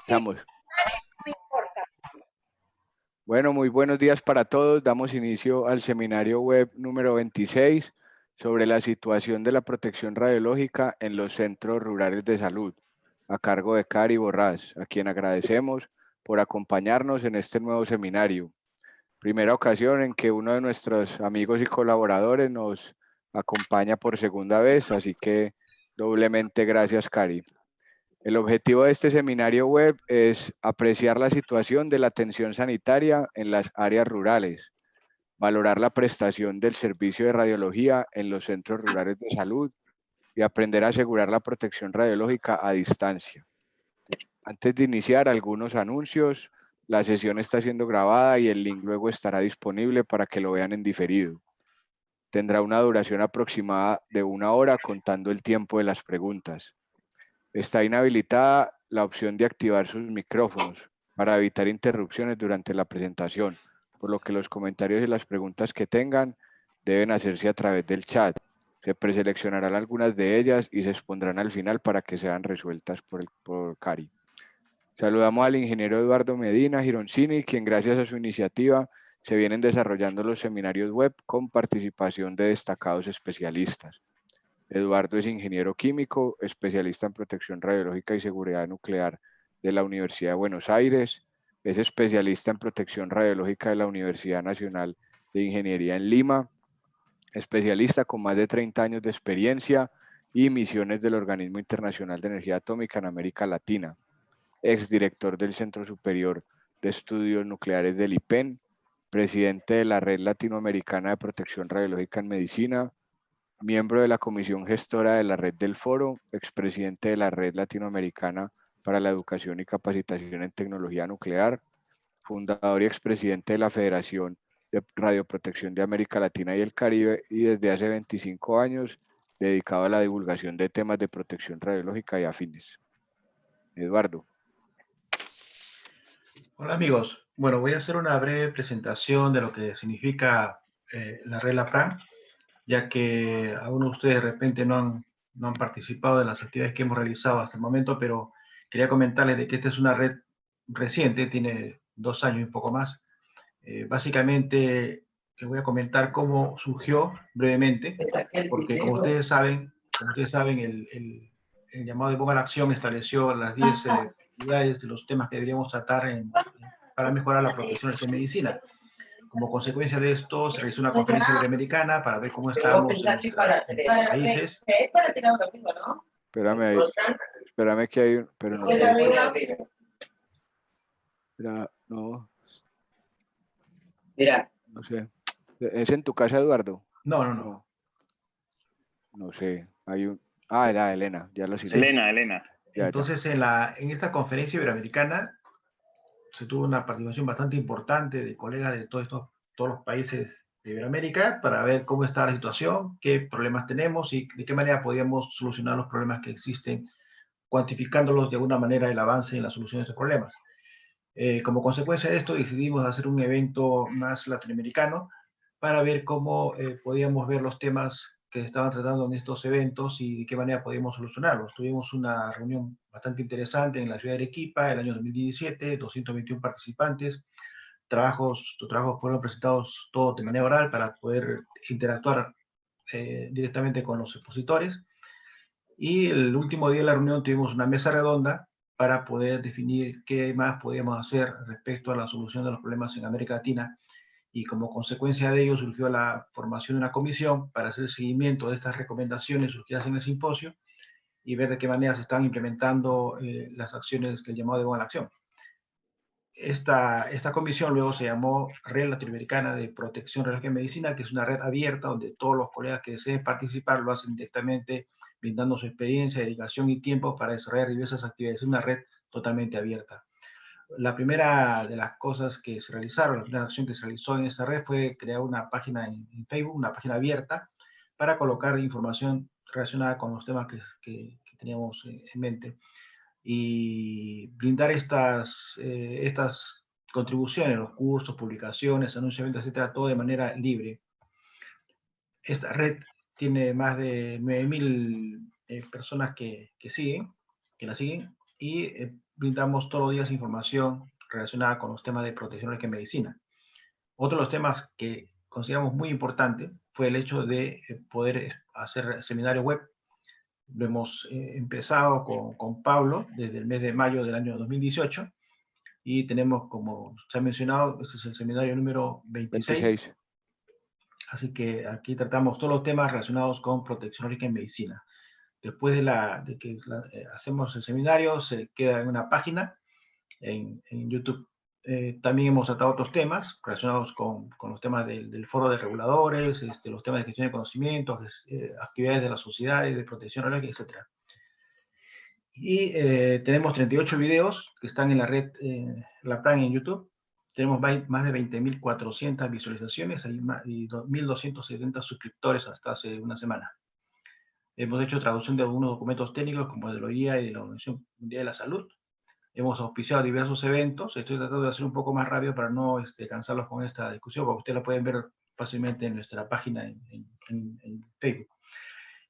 Estamos. Bueno, muy buenos días para todos. Damos inicio al seminario web número 26 sobre la situación de la protección radiológica en los centros rurales de salud, a cargo de Cari Borrás, a quien agradecemos por acompañarnos en este nuevo seminario. Primera ocasión en que uno de nuestros amigos y colaboradores nos acompaña por segunda vez, así que doblemente gracias, Cari. El objetivo de este seminario web es apreciar la situación de la atención sanitaria en las áreas rurales, valorar la prestación del servicio de radiología en los centros rurales de salud y aprender a asegurar la protección radiológica a distancia. Antes de iniciar, algunos anuncios. La sesión está siendo grabada y el link luego estará disponible para que lo vean en diferido. Tendrá una duración aproximada de 1 hora contando el tiempo de las preguntas. Está inhabilitada la opción de activar sus micrófonos para evitar interrupciones durante la presentación, por lo que los comentarios y las preguntas que tengan deben hacerse a través del chat. Se preseleccionarán algunas de ellas y se expondrán al final para que sean resueltas por Cari. Saludamos al ingeniero Eduardo Medina Gironcini, quien gracias a su iniciativa se vienen desarrollando los seminarios web con participación de destacados especialistas. Eduardo es ingeniero químico, especialista en protección radiológica y seguridad nuclear de la Universidad de Buenos Aires. Es especialista en protección radiológica de la Universidad Nacional de Ingeniería en Lima. Especialista con más de 30 años de experiencia y misiones del Organismo Internacional de Energía Atómica en América Latina. Exdirector del Centro Superior de Estudios Nucleares del IPEN. Presidente de la Red Latinoamericana de Protección Radiológica en Medicina. Miembro de la Comisión Gestora de la Red del Foro, expresidente de la Red Latinoamericana para la Educación y Capacitación en Tecnología Nuclear, fundador y expresidente de la Federación de Radioprotección de América Latina y el Caribe y desde hace 25 años dedicado a la divulgación de temas de protección radiológica y afines. Eduardo. Hola amigos, bueno, voy a hacer una breve presentación de lo que significa la red LAPRAN, ya que algunos de ustedes de repente no han participado de las actividades que hemos realizado hasta el momento, pero quería comentarles de que esta es una red reciente, tiene 2 años y un poco más. Básicamente les voy a comentar cómo surgió brevemente, porque como ustedes saben el llamado de Ponga la Acción estableció las 10 prioridades de los temas que deberíamos tratar para mejorar la protección de medicina. Como consecuencia de esto, se realizó una conferencia iberoamericana para ver cómo estábamos en nuestros países. Espérame que hay un... Pero no sé. No. Mira. No sé. ¿Es en tu casa, Eduardo? No. No sé. Hay un... Ah, era Elena. Ya lo sigo. Elena. Entonces, en esta conferencia iberoamericana se tuvo una participación bastante importante de colegas de todos los países de Iberoamérica para ver cómo está la situación, qué problemas tenemos y de qué manera podíamos solucionar los problemas que existen, cuantificándolos de alguna manera el avance en la solución de estos problemas. Como consecuencia de esto decidimos hacer un evento más latinoamericano para ver cómo podíamos ver los temas que estaban tratando en estos eventos y de qué manera podíamos solucionarlos. Tuvimos una reunión bastante interesante en la ciudad de Arequipa el año 2017, 221 participantes. Los trabajos fueron presentados todos de manera oral para poder interactuar directamente con los expositores. Y el último día de la reunión tuvimos una mesa redonda para poder definir qué más podíamos hacer respecto a la solución de los problemas en América Latina. Y como consecuencia de ello surgió la formación de una comisión para hacer el seguimiento de estas recomendaciones surgidas en el simposio y ver de qué manera se están implementando las acciones que el llamado de Ponga la Acción. Esta comisión luego se llamó Red Latinoamericana de Protección Radiológica en Medicina, que es una red abierta donde todos los colegas que deseen participar lo hacen directamente, brindando su experiencia, dedicación y tiempo para desarrollar diversas actividades. Es una red totalmente abierta. La primera de las cosas que se realizaron, la primera acción que se realizó en esta red fue crear una página en Facebook, una página abierta, para colocar información relacionada con los temas que teníamos en mente y brindar estas contribuciones, los cursos, publicaciones, anuncios, eventos, etcétera, todo de manera libre. Esta red tiene más de 9.000 personas que la siguen y brindamos todos los días información relacionada con los temas de protección ecológica en medicina. Otro de los temas que consideramos muy importante fue el hecho de poder hacer seminarios web. Lo hemos empezado con Pablo desde el mes de mayo del año 2018 y tenemos, como se ha mencionado, este es el seminario número 26. 26. Así que aquí tratamos todos los temas relacionados con protección ecológica en medicina. Después de que hacemos el seminario, se queda en una página en YouTube. También hemos tratado otros temas relacionados con los temas del foro de reguladores, los temas de gestión de conocimientos, actividades de las sociedades, de protección ecológica, etc. Y tenemos 38 videos que están en la red, la plan en YouTube. Tenemos más de 20.400 visualizaciones y 2.270 suscriptores hasta hace una semana. Hemos hecho traducción de algunos documentos técnicos como el de la OIA y de la Organización Mundial de la Salud. Hemos auspiciado diversos eventos. Estoy tratando de hacer un poco más rápido para no cansarlos con esta discusión, porque ustedes la pueden ver fácilmente en nuestra página en Facebook.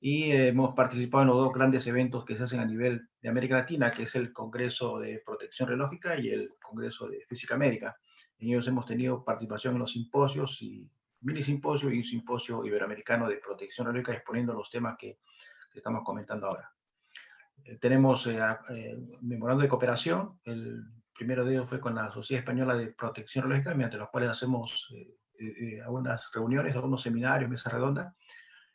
Y hemos participado en los dos grandes eventos que se hacen a nivel de América Latina, que es el Congreso de Protección Radiológica y el Congreso de Física Médica. En ellos hemos tenido participación en los simposios y mini simposio y un simposio iberoamericano de protección radiológica exponiendo los temas que estamos comentando ahora. Tenemos memorando de cooperación. El primero de ellos fue con la Sociedad Española de Protección Radiológica, mediante los cuales hacemos algunas reuniones, algunos seminarios, mesas redondas.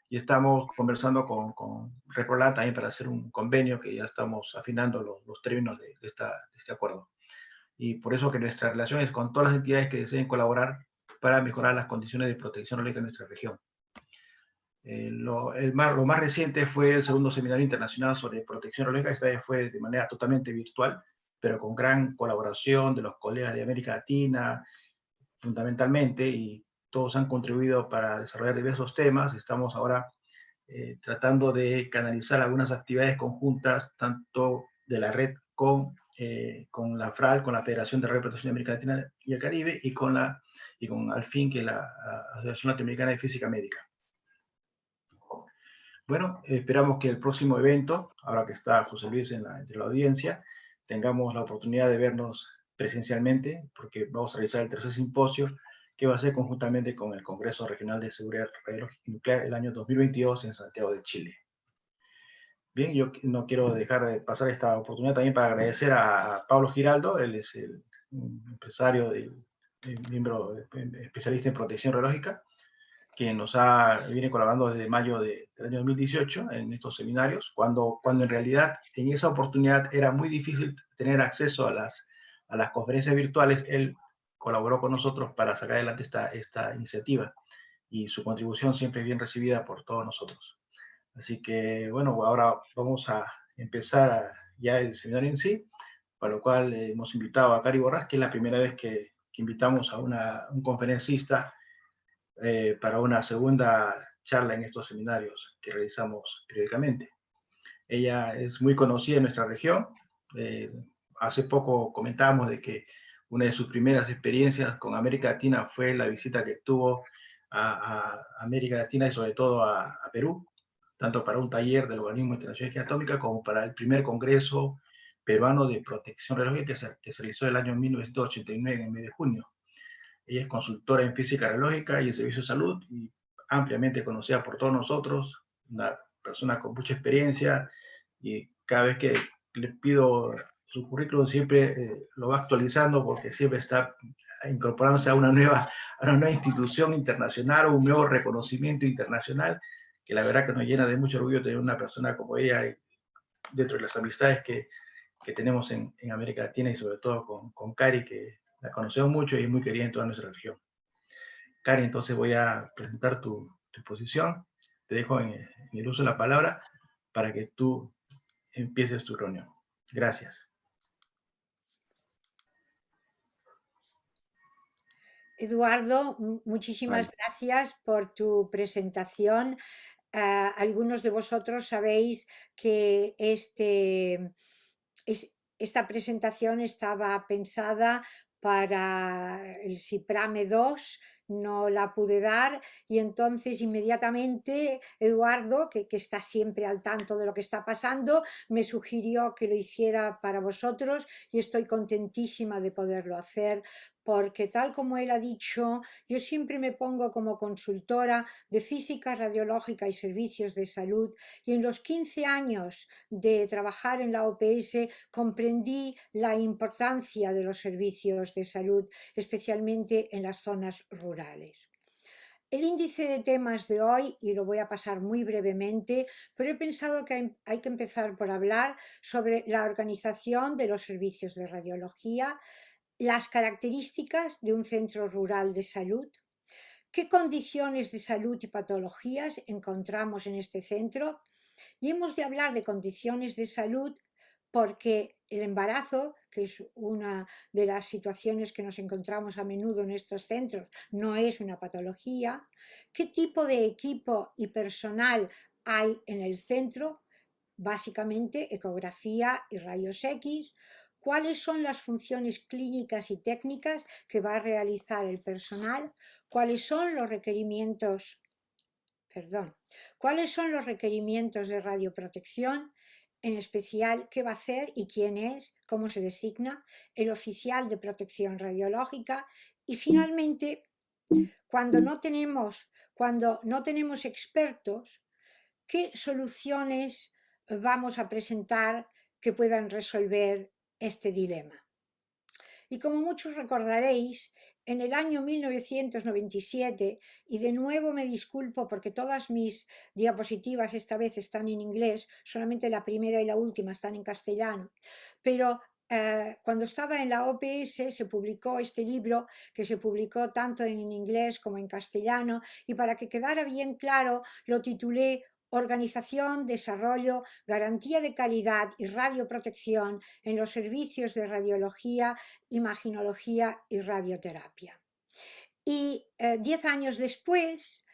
Y estamos conversando con Reprolat también para hacer un convenio que ya estamos afinando los términos de este acuerdo. Y por eso que nuestra relación es con todas las entidades que deseen colaborar para mejorar las condiciones de protección radiológica en nuestra región. Lo más reciente fue el segundo seminario internacional sobre protección radiológica. Esta vez fue de manera totalmente virtual, pero con gran colaboración de los colegas de América Latina, fundamentalmente, y todos han contribuido para desarrollar diversos temas. Estamos ahora tratando de canalizar algunas actividades conjuntas, tanto de la red con la FRAL, con la Federación de Radio de Protección de América Latina y el Caribe, y con Alfin, que es la Asociación Latinoamericana de Física Médica. Bueno, esperamos que el próximo evento, ahora que está José Luis entre la audiencia, tengamos la oportunidad de vernos presencialmente, porque vamos a realizar el tercer simposio, que va a ser conjuntamente con el Congreso Regional de Seguridad Radiológica y Nuclear el año 2022 en Santiago de Chile. Bien, yo no quiero dejar de pasar esta oportunidad también para agradecer a Pablo Giraldo. Él es el empresario, miembro especialista en protección radiológica, que viene colaborando desde mayo del año 2018 en estos seminarios, cuando en realidad en esa oportunidad era muy difícil tener acceso a las conferencias virtuales. Él colaboró con nosotros para sacar adelante esta iniciativa, y su contribución siempre es bien recibida por todos nosotros. Así que, bueno, ahora vamos a empezar ya el seminario en sí, para lo cual hemos invitado a Cari Borrás, que es la primera vez que invitamos a un conferencista para una segunda charla en estos seminarios que realizamos periódicamente. Ella es muy conocida en nuestra región. Hace poco comentábamos de que una de sus primeras experiencias con América Latina fue la visita que tuvo a América Latina y sobre todo a Perú, tanto para un taller del Organismo Internacional de Energía Atómica como para el primer Congreso Peruano de Protección Radiológica que se realizó el año 1989 en el mes de junio. Ella es consultora en física radiológica y en servicio de salud, y ampliamente conocida por todos nosotros, una persona con mucha experiencia, y cada vez que le pido su currículum siempre lo va actualizando, porque siempre está incorporándose a una nueva institución internacional o un nuevo reconocimiento internacional, que la verdad que nos llena de mucho orgullo tener una persona como ella dentro de las amistades que tenemos en América Latina, y sobre todo con Cari, que la conocemos mucho y es muy querida en toda nuestra región. Cari, entonces voy a presentar tu exposición. Te dejo en el uso de la palabra para que tú empieces tu reunión. Gracias. Eduardo, muchísimas gracias por tu presentación. Algunos de vosotros sabéis que esta presentación estaba pensada para el CIPRAME 2, no la pude dar y entonces inmediatamente Eduardo, que está siempre al tanto de lo que está pasando, me sugirió que lo hiciera para vosotros y estoy contentísima de poderlo hacer porque tal como él ha dicho, yo siempre me pongo como consultora de física radiológica y servicios de salud y en los 15 años de trabajar en la OPS comprendí la importancia de los servicios de salud, especialmente en las zonas rurales. El índice de temas de hoy, y lo voy a pasar muy brevemente, pero he pensado que hay que empezar por hablar sobre la organización de los servicios de radiología, las características de un centro rural de salud, qué condiciones de salud y patologías encontramos en este centro. Y hemos de hablar de condiciones de salud porque el embarazo, que es una de las situaciones que nos encontramos a menudo en estos centros, no es una patología. ¿Qué tipo de equipo y personal hay en el centro? Básicamente ecografía y rayos X. ¿Cuáles son las funciones clínicas y técnicas que va a realizar el personal? ¿Cuáles son los requerimientos ¿Cuáles son los requerimientos de radioprotección? En especial, ¿qué va a hacer y quién es? ¿Cómo se designa? El oficial de protección radiológica. Y finalmente, cuando no tenemos expertos, ¿qué soluciones vamos a presentar que puedan resolver este dilema? Y como muchos recordaréis, en el año 1997, y de nuevo me disculpo porque todas mis diapositivas esta vez están en inglés, solamente la primera y la última están en castellano, pero cuando estaba en la OPS se publicó este libro que se publicó tanto en inglés como en castellano y para que quedara bien claro lo titulé Organización, desarrollo, garantía de calidad y radioprotección en los servicios de radiología, imaginología y radioterapia. Y 10 años después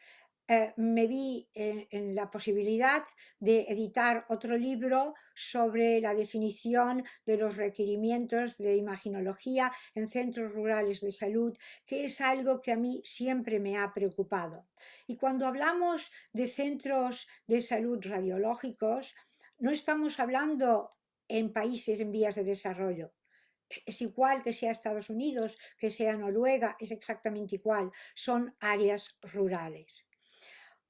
me vi en la posibilidad de editar otro libro sobre la definición de los requerimientos de imaginología en centros rurales de salud, que es algo que a mí siempre me ha preocupado. Y cuando hablamos de centros de salud radiológicos, no estamos hablando en países en vías de desarrollo. Es igual que sea Estados Unidos, que sea Noruega, es exactamente igual, son áreas rurales.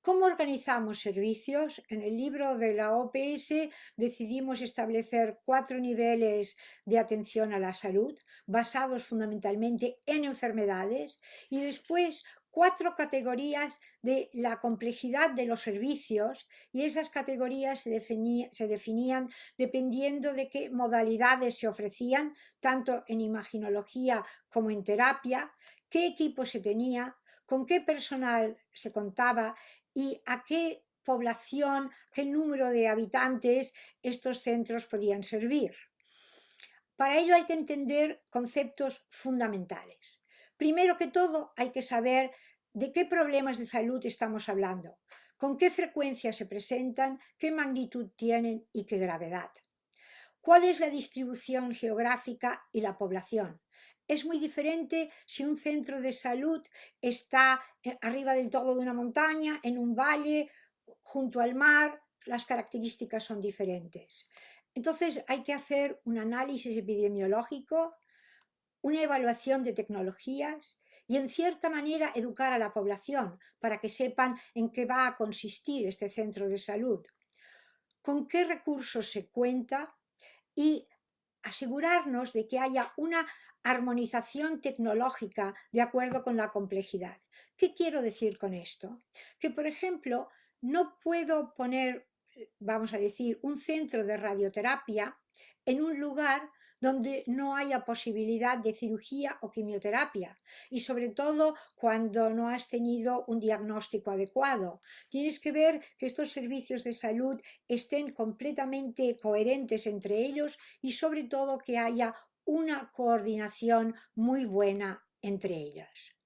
¿Cómo organizamos servicios? En el libro de la OPS decidimos establecer 4 niveles de atención a la salud, basados fundamentalmente en enfermedades, y después 4 categorías de la complejidad de los servicios, y esas categorías se definían dependiendo de qué modalidades se ofrecían, tanto en imaginología como en terapia, qué equipo se tenía, con qué personal se contaba y a qué población, qué número de habitantes estos centros podían servir. Para ello hay que entender conceptos fundamentales. Primero que todo, hay que saber de qué problemas de salud estamos hablando, con qué frecuencia se presentan, qué magnitud tienen y qué gravedad. ¿Cuál es la distribución geográfica y la población? Es muy diferente si un centro de salud está arriba del todo de una montaña, en un valle, junto al mar, las características son diferentes. Entonces hay que hacer un análisis epidemiológico, una evaluación de tecnologías y en cierta manera educar a la población para que sepan en qué va a consistir este centro de salud, con qué recursos se cuenta y asegurarnos de que haya una armonización tecnológica de acuerdo con la complejidad. ¿Qué quiero decir con esto? Que, por ejemplo, no puedo poner, vamos a decir, un centro de radioterapia en un lugar donde no haya posibilidad de cirugía o quimioterapia y sobre todo cuando no has tenido un diagnóstico adecuado. Tienes que ver que estos servicios de salud estén completamente coherentes entre ellos y sobre todo que haya una coordinación muy buena entre ellas.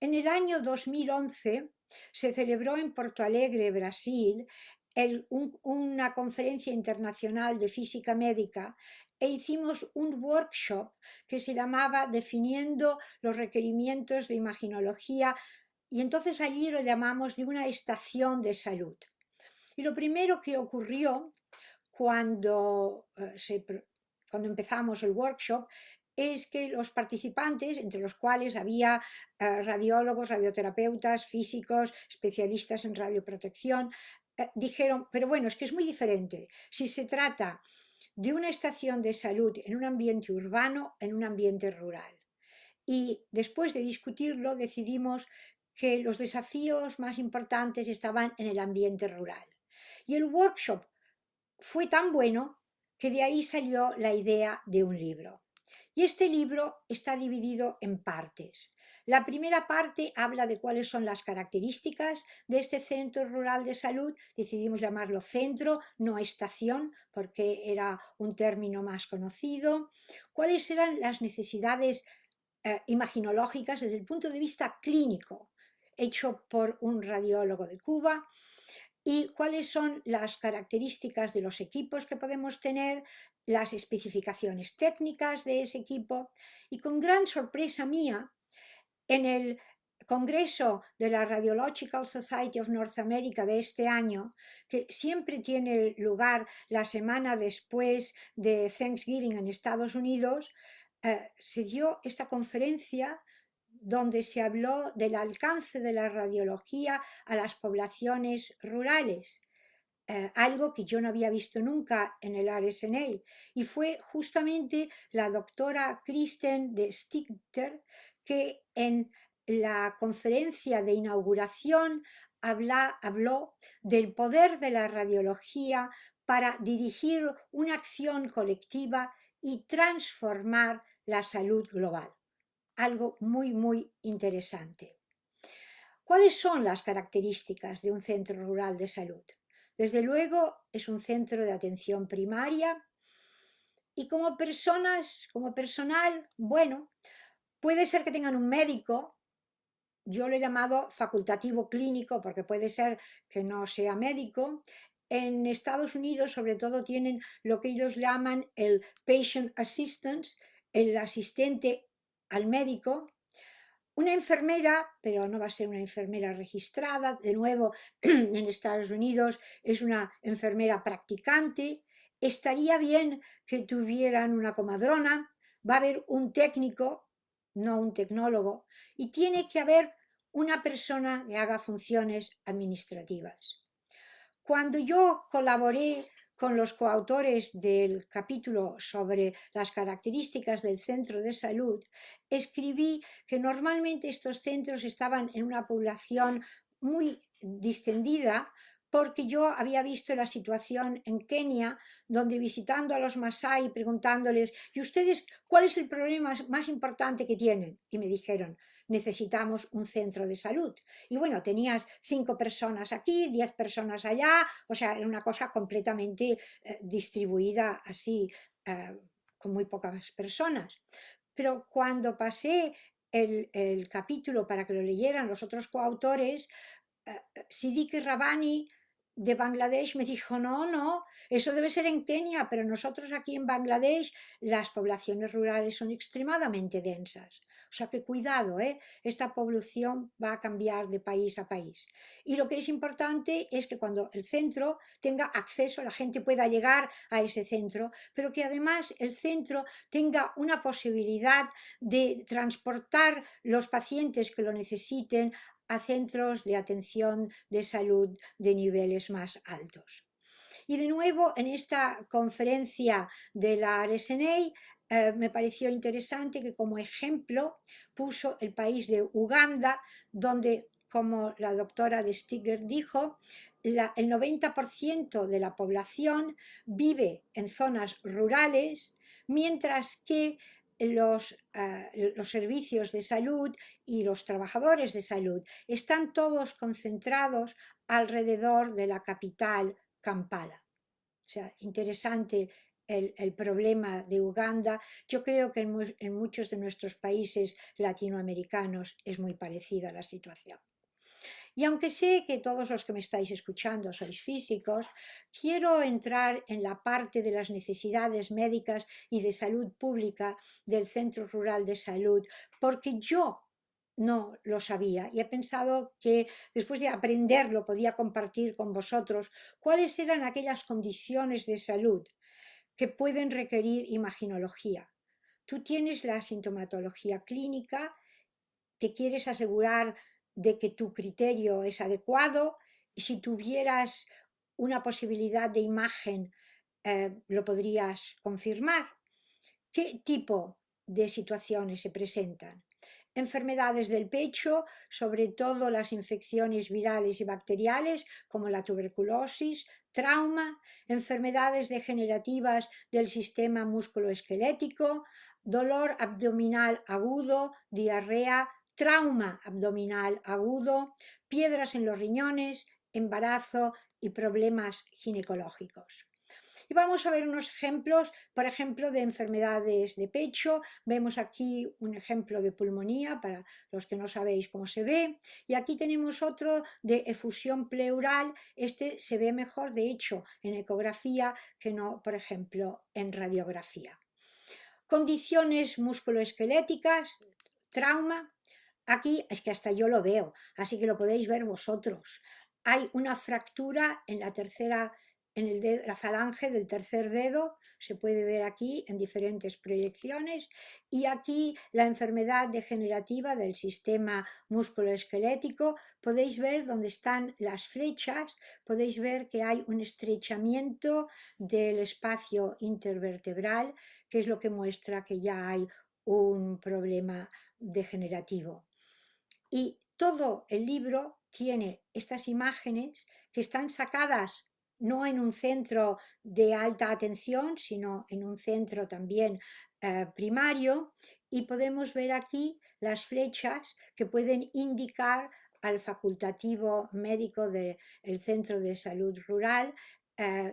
En el año 2011 se celebró en Porto Alegre, Brasil, una conferencia internacional de física médica e hicimos un workshop que se llamaba Definiendo los requerimientos de imaginología, y entonces allí lo llamamos de una estación de salud. Y lo primero que ocurrió cuando empezamos el workshop es que los participantes, entre los cuales había radiólogos, radioterapeutas, físicos, especialistas en radioprotección, dijeron, pero bueno, es que es muy diferente si se trata de una estación de salud en un ambiente urbano, en un ambiente rural. Y después de discutirlo decidimos que los desafíos más importantes estaban en el ambiente rural. Y el workshop fue tan bueno que de ahí salió la idea de un libro. Y este libro está dividido en partes. La primera parte habla de cuáles son las características de este centro rural de salud. Decidimos llamarlo centro, no estación, porque era un término más conocido. Cuáles eran las necesidades imaginológicas desde el punto de vista clínico, hecho por un radiólogo de Cuba. Y cuáles son las características de los equipos que podemos tener, las especificaciones técnicas de ese equipo. Y con gran sorpresa mía, en el Congreso de la Radiological Society of North America de este año, que siempre tiene lugar la semana después de Thanksgiving en Estados Unidos, se dio esta conferencia donde se habló del alcance de la radiología a las poblaciones rurales, algo que yo no había visto nunca en el RSNA. Y fue justamente la doctora Kristen de Stichter que en la conferencia de inauguración habló del poder de la radiología para dirigir una acción colectiva y transformar la salud global. Algo muy, muy interesante. ¿Cuáles son las características de un centro rural de salud? Desde luego, es un centro de atención primaria y como personal, bueno, puede ser que tengan un médico. Yo lo he llamado facultativo clínico porque puede ser que no sea médico. En Estados Unidos, sobre todo, tienen lo que ellos llaman el patient assistance, el asistente al médico. Una enfermera, pero no va a ser una enfermera registrada, de nuevo, en Estados Unidos es una enfermera practicante. Estaría bien que tuvieran una comadrona, va a haber un técnico, no un tecnólogo, y tiene que haber una persona que haga funciones administrativas. Cuando yo colaboré con los coautores del capítulo sobre las características del centro de salud, escribí que normalmente estos centros estaban en una población muy distendida, porque yo había visto la situación en Kenia, donde visitando a los Masái, preguntándoles, ¿y ustedes cuál es el problema más importante que tienen? Y me dijeron, necesitamos un centro de salud. Y bueno, tenías 5 personas aquí, 10 personas allá, o sea, era una cosa completamente distribuida así, con muy pocas personas. Pero cuando pasé el capítulo para que lo leyeran los otros coautores, Siddique Rabbani de Bangladesh me dijo, no, eso debe ser en Kenia, pero nosotros aquí en Bangladesh las poblaciones rurales son extremadamente densas. O sea que cuidado, esta población va a cambiar de país a país. Y lo que es importante es que cuando el centro tenga acceso, la gente pueda llegar a ese centro, pero que además el centro tenga una posibilidad de transportar los pacientes que lo necesiten a centros de atención de salud de niveles más altos. Y de nuevo, en esta conferencia de la RSNA, me pareció interesante que como ejemplo puso el país de Uganda, donde, como la doctora de Stiger dijo, el 90% de la población vive en zonas rurales, mientras que los servicios de salud y los trabajadores de salud están todos concentrados alrededor de la capital, Kampala. O sea, interesante el problema de Uganda. Yo creo que en muchos de nuestros países latinoamericanos es muy parecida la situación. Y aunque sé que todos los que me estáis escuchando sois físicos, quiero entrar en la parte de las necesidades médicas y de salud pública del Centro Rural de Salud, porque yo no lo sabía y he pensado que después de aprenderlo podía compartir con vosotros cuáles eran aquellas condiciones de salud que pueden requerir imaginología. Tú tienes la sintomatología clínica, te quieres asegurar de que tu criterio es adecuado y si tuvieras una posibilidad de imagen, lo podrías confirmar. ¿Qué tipo de situaciones se presentan? Enfermedades del pecho, sobre todo las infecciones virales y bacteriales como la tuberculosis, trauma, enfermedades degenerativas del sistema musculoesquelético, dolor abdominal agudo, diarrea, trauma abdominal agudo, piedras en los riñones, embarazo y problemas ginecológicos. Y vamos a ver unos ejemplos, por ejemplo, de enfermedades de pecho. Vemos aquí un ejemplo de pulmonía, para los que no sabéis cómo se ve. Y aquí tenemos otro de efusión pleural. Este se ve mejor, de hecho, en ecografía que no, por ejemplo, en radiografía. Condiciones musculoesqueléticas, trauma. Aquí es que hasta yo lo veo, así que lo podéis ver vosotros. Hay una fractura en la tercera, en el dedo, la falange del tercer dedo, se puede ver aquí en diferentes proyecciones, y aquí la enfermedad degenerativa del sistema musculoesquelético. Podéis ver dónde están las flechas, podéis ver que hay un estrechamiento del espacio intervertebral, que es lo que muestra que ya hay un problema degenerativo. Y todo el libro tiene estas imágenes que están sacadas no en un centro de alta atención, sino en un centro también primario, y podemos ver aquí las flechas que pueden indicar al facultativo médico del Centro de Salud Rural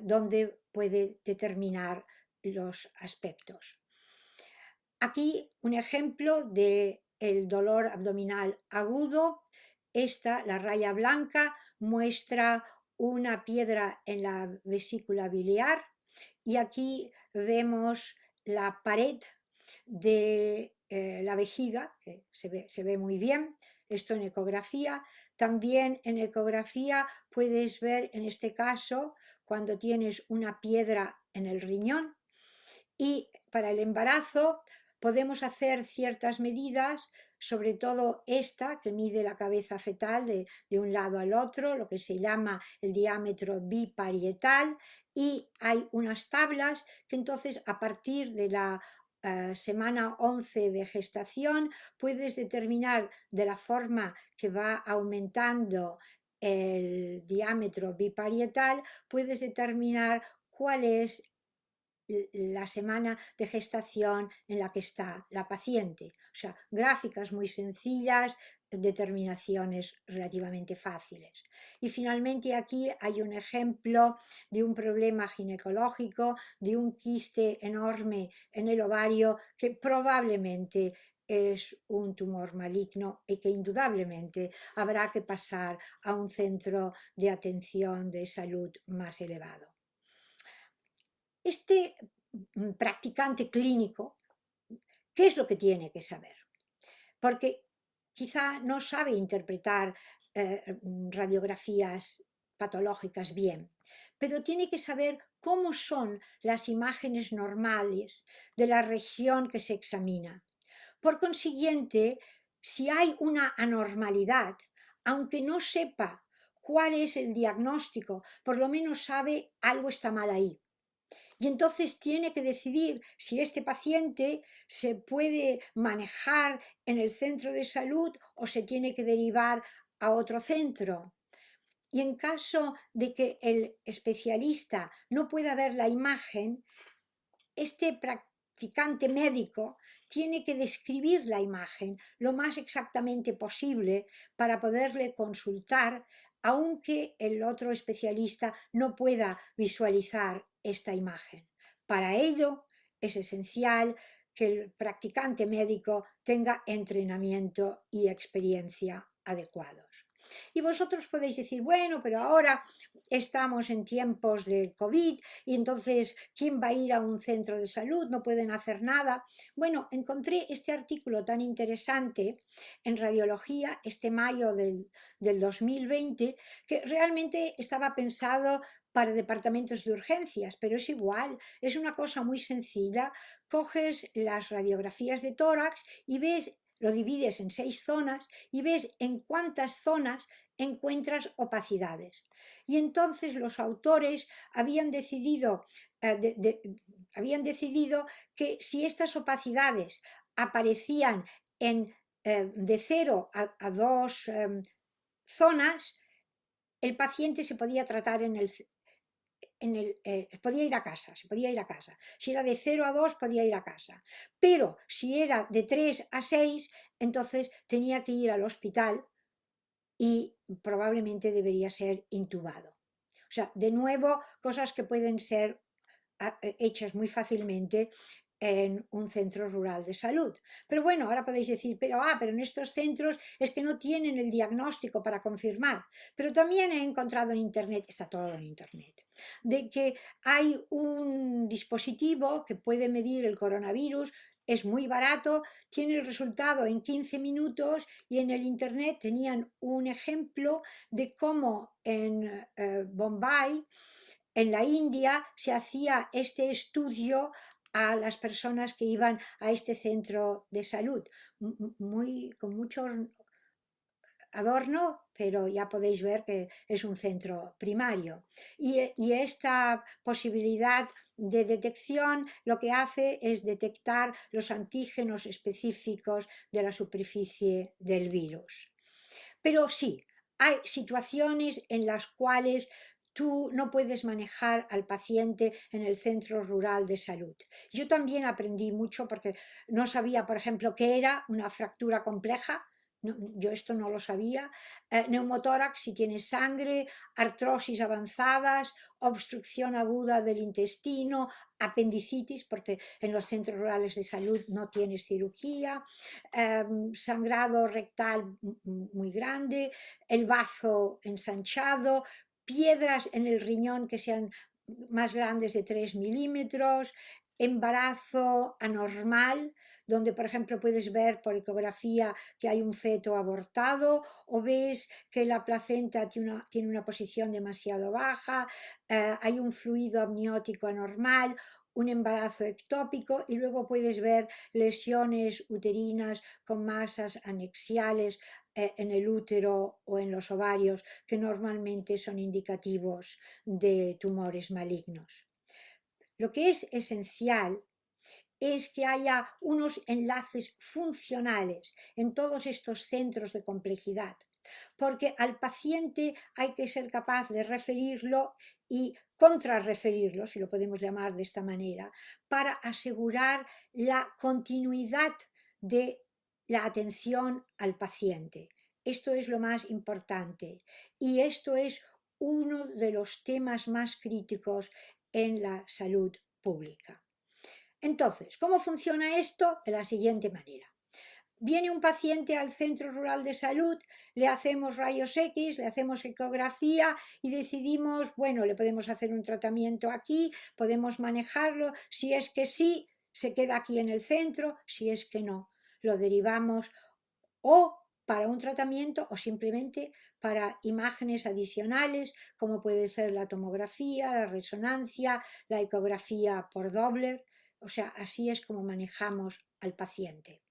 donde puede determinar los aspectos. Aquí un ejemplo de el dolor abdominal agudo. Esta, la raya blanca, muestra una piedra en la vesícula biliar y aquí vemos la pared de la vejiga, que se ve muy bien, esto en ecografía. También en ecografía puedes ver en este caso cuando tienes una piedra en el riñón. Y para el embarazo podemos hacer ciertas medidas, sobre todo esta que mide la cabeza fetal de un lado al otro, lo que se llama el diámetro biparietal, y hay unas tablas que entonces a partir de la semana 11 de gestación puedes determinar de la forma que va aumentando el diámetro biparietal, puedes determinar cuál es la semana de gestación en la que está la paciente. O sea, gráficas muy sencillas, determinaciones relativamente fáciles. Y finalmente aquí hay un ejemplo de un problema ginecológico, de un quiste enorme en el ovario que probablemente es un tumor maligno y que indudablemente habrá que pasar a un centro de atención de salud más elevado. Este practicante clínico, ¿qué es lo que tiene que saber? Porque quizá no sabe interpretar radiografías patológicas bien, pero tiene que saber cómo son las imágenes normales de la región que se examina. Por consiguiente, si hay una anormalidad, aunque no sepa cuál es el diagnóstico, por lo menos sabe algo está mal ahí. Y entonces tiene que decidir si este paciente se puede manejar en el centro de salud o se tiene que derivar a otro centro. Y en caso de que el especialista no pueda ver la imagen, este practicante médico tiene que describir la imagen lo más exactamente posible para poderle consultar, aunque el otro especialista no pueda visualizar esta imagen. Para ello es esencial que el practicante médico tenga entrenamiento y experiencia adecuados. Y vosotros podéis decir, bueno, pero ahora estamos en tiempos de COVID y entonces, ¿quién va a ir a un centro de salud? No pueden hacer nada. Bueno, encontré este artículo tan interesante en Radiología este mayo del 2020 que realmente estaba pensado para departamentos de urgencias, pero es igual, es una cosa muy sencilla. Coges las radiografías de tórax y ves, lo divides en 6 zonas y ves en cuántas zonas encuentras opacidades. Y entonces los autores habían decidido, habían decidido que si estas opacidades aparecían en, de 0 a 2 zonas, el paciente se podía tratar podía ir a casa, se podía ir a casa. Si era de 0 a 2, podía ir a casa. Pero si era de 3 a 6, entonces tenía que ir al hospital y probablemente debería ser intubado. O sea, de nuevo, cosas que pueden ser hechas muy fácilmente en un centro rural de salud. Pero bueno, ahora podéis decir, pero en estos centros es que no tienen el diagnóstico para confirmar. Pero también he encontrado en Internet, está todo en Internet, de que hay un dispositivo que puede medir el coronavirus, es muy barato, tiene el resultado en 15 minutos y en el Internet tenían un ejemplo de cómo en Bombay, en la India, se hacía este estudio a las personas que iban a este centro de salud, con mucho adorno, pero ya podéis ver que es un centro primario. Y esta posibilidad de detección lo que hace es detectar los antígenos específicos de la superficie del virus. Pero sí, hay situaciones en las cuales tú no puedes manejar al paciente en el centro rural de salud. Yo también aprendí mucho porque no sabía, por ejemplo, qué era una fractura compleja. No, yo esto no lo sabía. Neumotórax si tiene sangre, artrosis avanzadas, obstrucción aguda del intestino, apendicitis, porque en los centros rurales de salud no tienes cirugía, sangrado rectal muy grande, el bazo ensanchado, piedras en el riñón que sean más grandes de 3 milímetros, embarazo anormal, donde por ejemplo puedes ver por ecografía que hay un feto abortado o ves que la placenta tiene una posición demasiado baja, hay un fluido amniótico anormal, un embarazo ectópico y luego puedes ver lesiones uterinas con masas anexiales en el útero o en los ovarios que normalmente son indicativos de tumores malignos. Lo que es esencial es que haya unos enlaces funcionales en todos estos centros de complejidad, porque al paciente hay que ser capaz de referirlo y contrarreferirlo, si lo podemos llamar de esta manera, para asegurar la continuidad de la atención al paciente. Esto es lo más importante y esto es uno de los temas más críticos en la salud pública. Entonces, ¿cómo funciona esto? De la siguiente manera. Viene un paciente al centro rural de salud, le hacemos rayos X, le hacemos ecografía y decidimos, bueno, le podemos hacer un tratamiento aquí, podemos manejarlo, si es que sí, se queda aquí en el centro, si es que no, lo derivamos o para un tratamiento o simplemente para imágenes adicionales, como puede ser la tomografía, la resonancia, la ecografía por Doppler. O sea, así es como manejamos al paciente.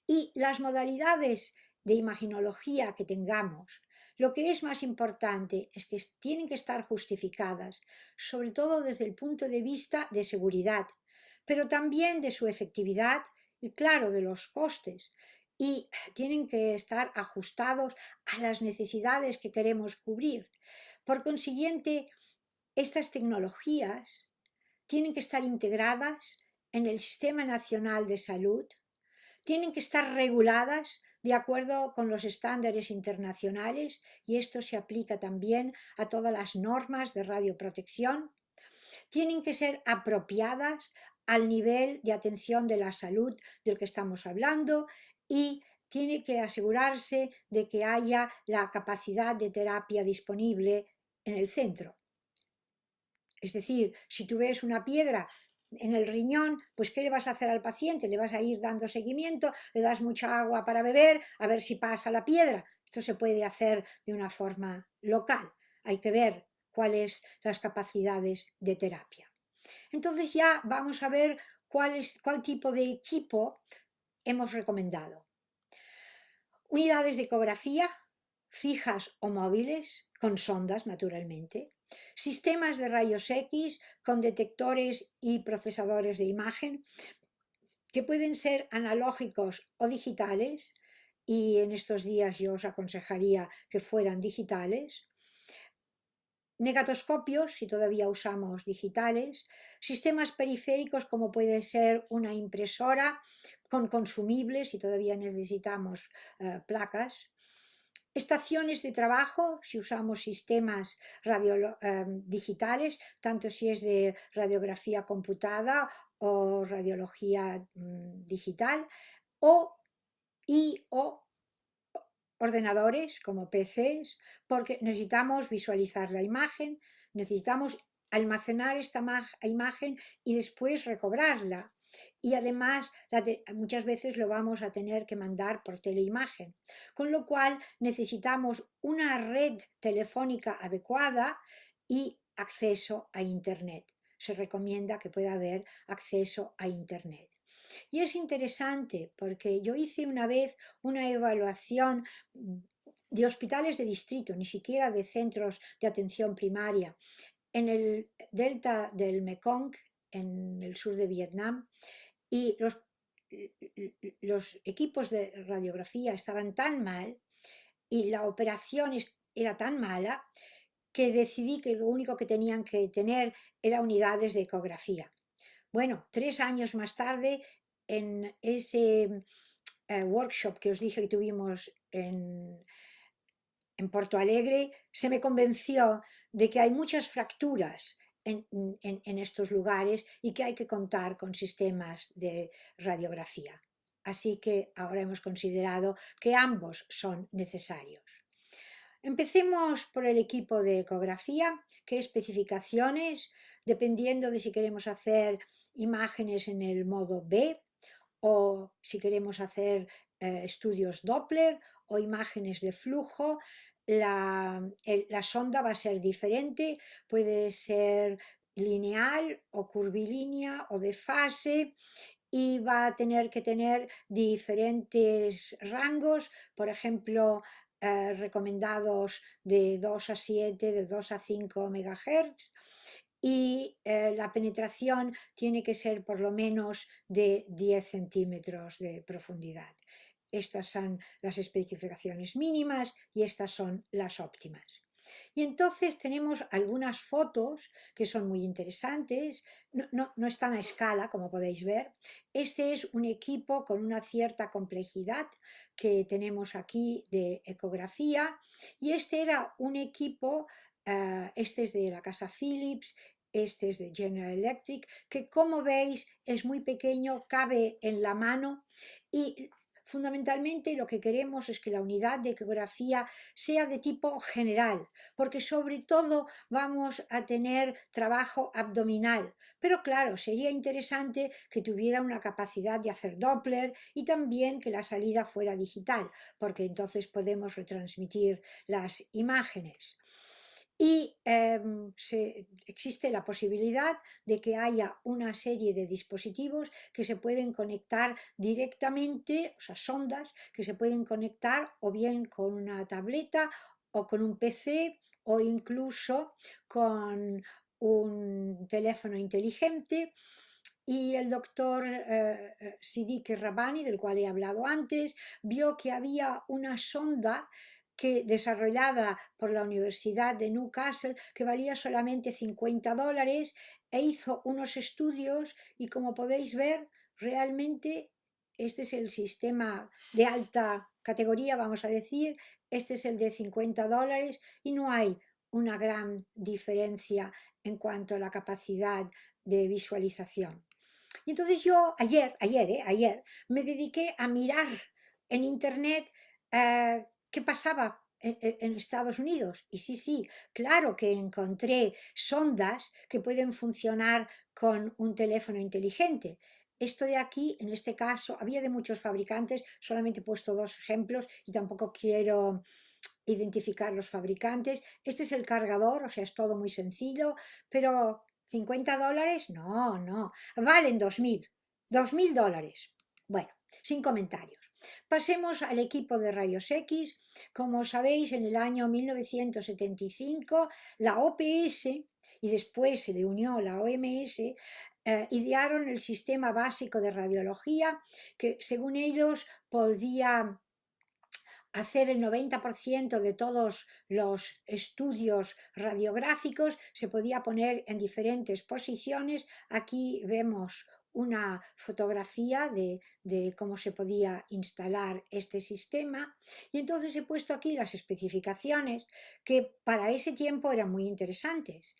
Y las modalidades de imaginología que tengamos, lo que es más importante es que tienen que estar justificadas, sobre todo desde el punto de vista de seguridad, pero también de su efectividad y, claro, de los costes. Y tienen que estar ajustados a las necesidades que queremos cubrir. Por consiguiente, estas tecnologías tienen que estar integradas en el Sistema Nacional de Salud, tienen que estar reguladas de acuerdo con los estándares internacionales y esto se aplica también a todas las normas de radioprotección, tienen que ser apropiadas al nivel de atención de la salud del que estamos hablando y tiene que asegurarse de que haya la capacidad de terapia disponible en el centro. Es decir, si tú ves una piedra en el riñón, pues ¿qué le vas a hacer al paciente? Le vas a ir dando seguimiento, le das mucha agua para beber, a ver si pasa la piedra. Esto se puede hacer de una forma local. Hay que ver cuáles las capacidades de terapia. Entonces ya vamos a ver cuál tipo de equipo hemos recomendado. Unidades de ecografía fijas o móviles, con sondas naturalmente. Sistemas de rayos X con detectores y procesadores de imagen que pueden ser analógicos o digitales, y en estos días yo os aconsejaría que fueran digitales. Negatoscopios, si todavía usamos digitales, sistemas periféricos como puede ser una impresora con consumibles, si todavía necesitamos placas, estaciones de trabajo, si usamos sistemas digitales, tanto si es de radiografía computada o radiología digital, o ordenadores como PCs, porque necesitamos visualizar la imagen, necesitamos almacenar esta imagen y después recobrarla. Y además muchas veces lo vamos a tener que mandar por teleimagen, con lo cual necesitamos una red telefónica adecuada y acceso a Internet. Se recomienda que pueda haber acceso a Internet. Y es interesante porque yo hice una vez una evaluación de hospitales de distrito, ni siquiera de centros de atención primaria, en el delta del Mekong, en el sur de Vietnam, y los equipos de radiografía estaban tan mal y la operación era tan mala que decidí que lo único que tenían que tener era unidades de ecografía. Bueno, 3 años más tarde, en ese workshop que os dije que tuvimos en Porto Alegre, se me convenció de que hay muchas fracturas en estos lugares y que hay que contar con sistemas de radiografía. Así que ahora hemos considerado que ambos son necesarios. Empecemos por el equipo de ecografía. ¿Qué especificaciones? Dependiendo de si queremos hacer imágenes en el modo B o si queremos hacer estudios Doppler o imágenes de flujo, la sonda va a ser diferente, puede ser lineal o curvilínea o de fase, y va a tener que tener diferentes rangos, por ejemplo, recomendados de 2 a 7, de 2 a 5 MHz, y la penetración tiene que ser por lo menos de 10 centímetros de profundidad. Estas son las especificaciones mínimas y estas son las óptimas. Y entonces tenemos algunas fotos que son muy interesantes, no están a escala, como podéis ver. Este es un equipo con una cierta complejidad que tenemos aquí de ecografía, y este era un equipo, este es de la casa Philips, este es de General Electric, que como veis es muy pequeño, cabe en la mano, y fundamentalmente lo que queremos es que la unidad de ecografía sea de tipo general, porque sobre todo vamos a tener trabajo abdominal. Pero claro, sería interesante que tuviera una capacidad de hacer Doppler y también que la salida fuera digital, porque entonces podemos retransmitir las imágenes. Y existe la posibilidad de que haya una serie de dispositivos que se pueden conectar directamente, o sea, sondas que se pueden conectar o bien con una tableta o con un PC o incluso con un teléfono inteligente. Y el doctor Siddiq Rabbani, del cual he hablado antes, vio que había una sonda desarrollada por la Universidad de Newcastle, que valía solamente $50, e hizo unos estudios y, como podéis ver, realmente este es el sistema de alta categoría, vamos a decir, este es el de $50 y no hay una gran diferencia en cuanto a la capacidad de visualización. Y entonces yo ayer me dediqué a mirar en Internet qué pasaba en Estados Unidos. Y sí, claro que encontré sondas que pueden funcionar con un teléfono inteligente. Esto de aquí, en este caso, había de muchos fabricantes, solamente he puesto 2 ejemplos y tampoco quiero identificar los fabricantes. Este es el cargador, o sea, es todo muy sencillo, pero $50, no, valen 2.000 dólares. Bueno, sin comentarios. Pasemos al equipo de rayos X. Como sabéis, en el año 1975, la OPS y después se le unió la OMS, idearon el sistema básico de radiología que, según ellos, podía hacer el 90% de todos los estudios radiográficos, se podía poner en diferentes posiciones. Aquí vemos una fotografía de cómo se podía instalar este sistema, y entonces he puesto aquí las especificaciones que para ese tiempo eran muy interesantes.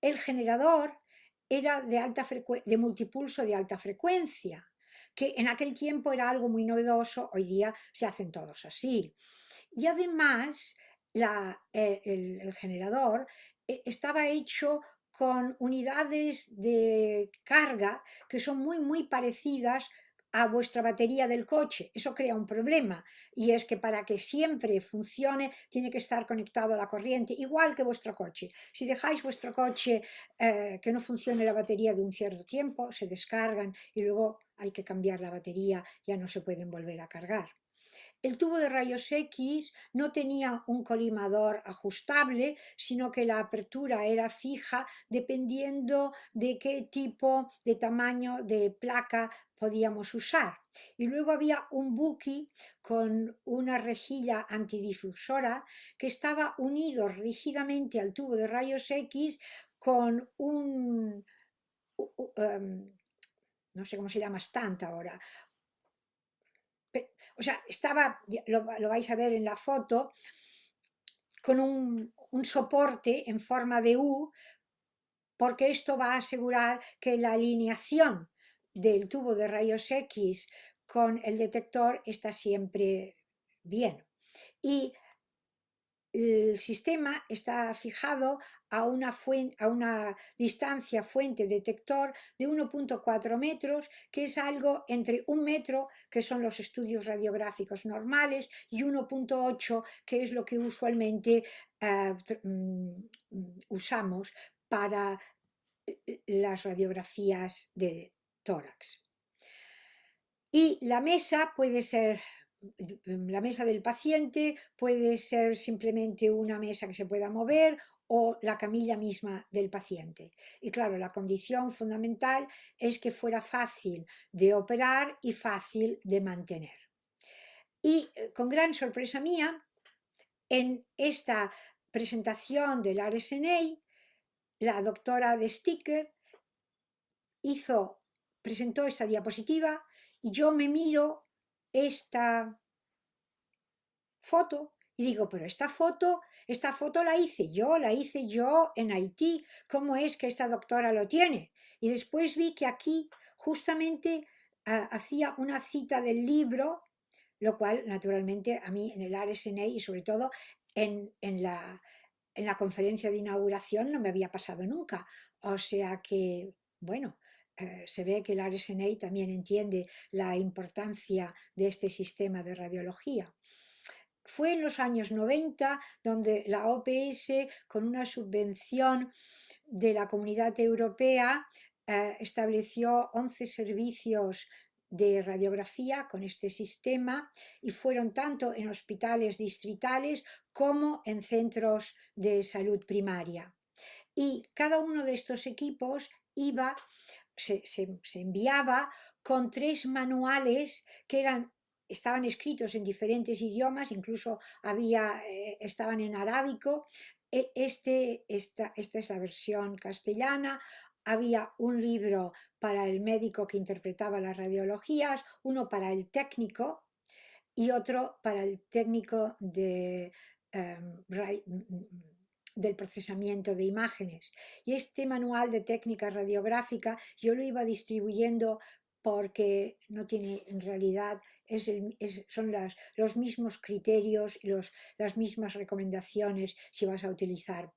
El generador era de multipulso de alta frecuencia, que en aquel tiempo era algo muy novedoso, hoy día se hacen todos así. Y además el generador estaba hecho con unidades de carga que son muy parecidas a vuestra batería del coche. Eso crea un problema, y es que para que siempre funcione tiene que estar conectado a la corriente, igual que vuestro coche. Si dejáis vuestro coche que no funcione la batería de un cierto tiempo, se descargan y luego hay que cambiar la batería, ya no se pueden volver a cargar. El tubo de rayos X no tenía un colimador ajustable, sino que la apertura era fija dependiendo de qué tipo de tamaño de placa podíamos usar. Y luego había un buki con una rejilla antidifusora que estaba unido rígidamente al tubo de rayos X con un, no sé cómo se llama, stand ahora. O sea, estaba, lo vais a ver en la foto, con un soporte en forma de U, porque esto va a asegurar que la alineación del tubo de rayos X con el detector está siempre bien. Y el sistema está fijado a una distancia fuente-detector de 1,4 metros, que es algo entre 1 metro, que son los estudios radiográficos normales, y 1,8, que es lo que usualmente usamos para las radiografías de tórax. Y la mesa puede ser la mesa del paciente, puede ser simplemente una mesa que se pueda mover o la camilla misma del paciente. Y claro, la condición fundamental es que fuera fácil de operar y fácil de mantener. Y con gran sorpresa mía, en esta presentación del RSNA, la doctora de Sticker presentó esta diapositiva y yo me miro esta foto y digo, pero esta foto la hice yo en Haití, ¿cómo es que esta doctora lo tiene? Y después vi que aquí justamente hacía una cita del libro, lo cual naturalmente a mí en el RSNA y sobre todo en la conferencia de inauguración no me había pasado nunca. O sea que, bueno, se ve que el RSNA también entiende la importancia de este sistema de radiología. Fue en los años 90 donde la OPS, con una subvención de la Comunidad Europea, estableció 11 servicios de radiografía con este sistema, y fueron tanto en hospitales distritales como en centros de salud primaria. Y cada uno de estos equipos se enviaba con 3 manuales que estaban escritos en diferentes idiomas, incluso estaban en arábico. Esta es la versión castellana. Había un libro para el médico que interpretaba las radiologías, uno para el técnico y otro para el técnico del procesamiento de imágenes. Y este manual de técnica radiográfica yo lo iba distribuyendo porque no tiene en realidad, son los mismos criterios y las mismas recomendaciones si vas a utilizar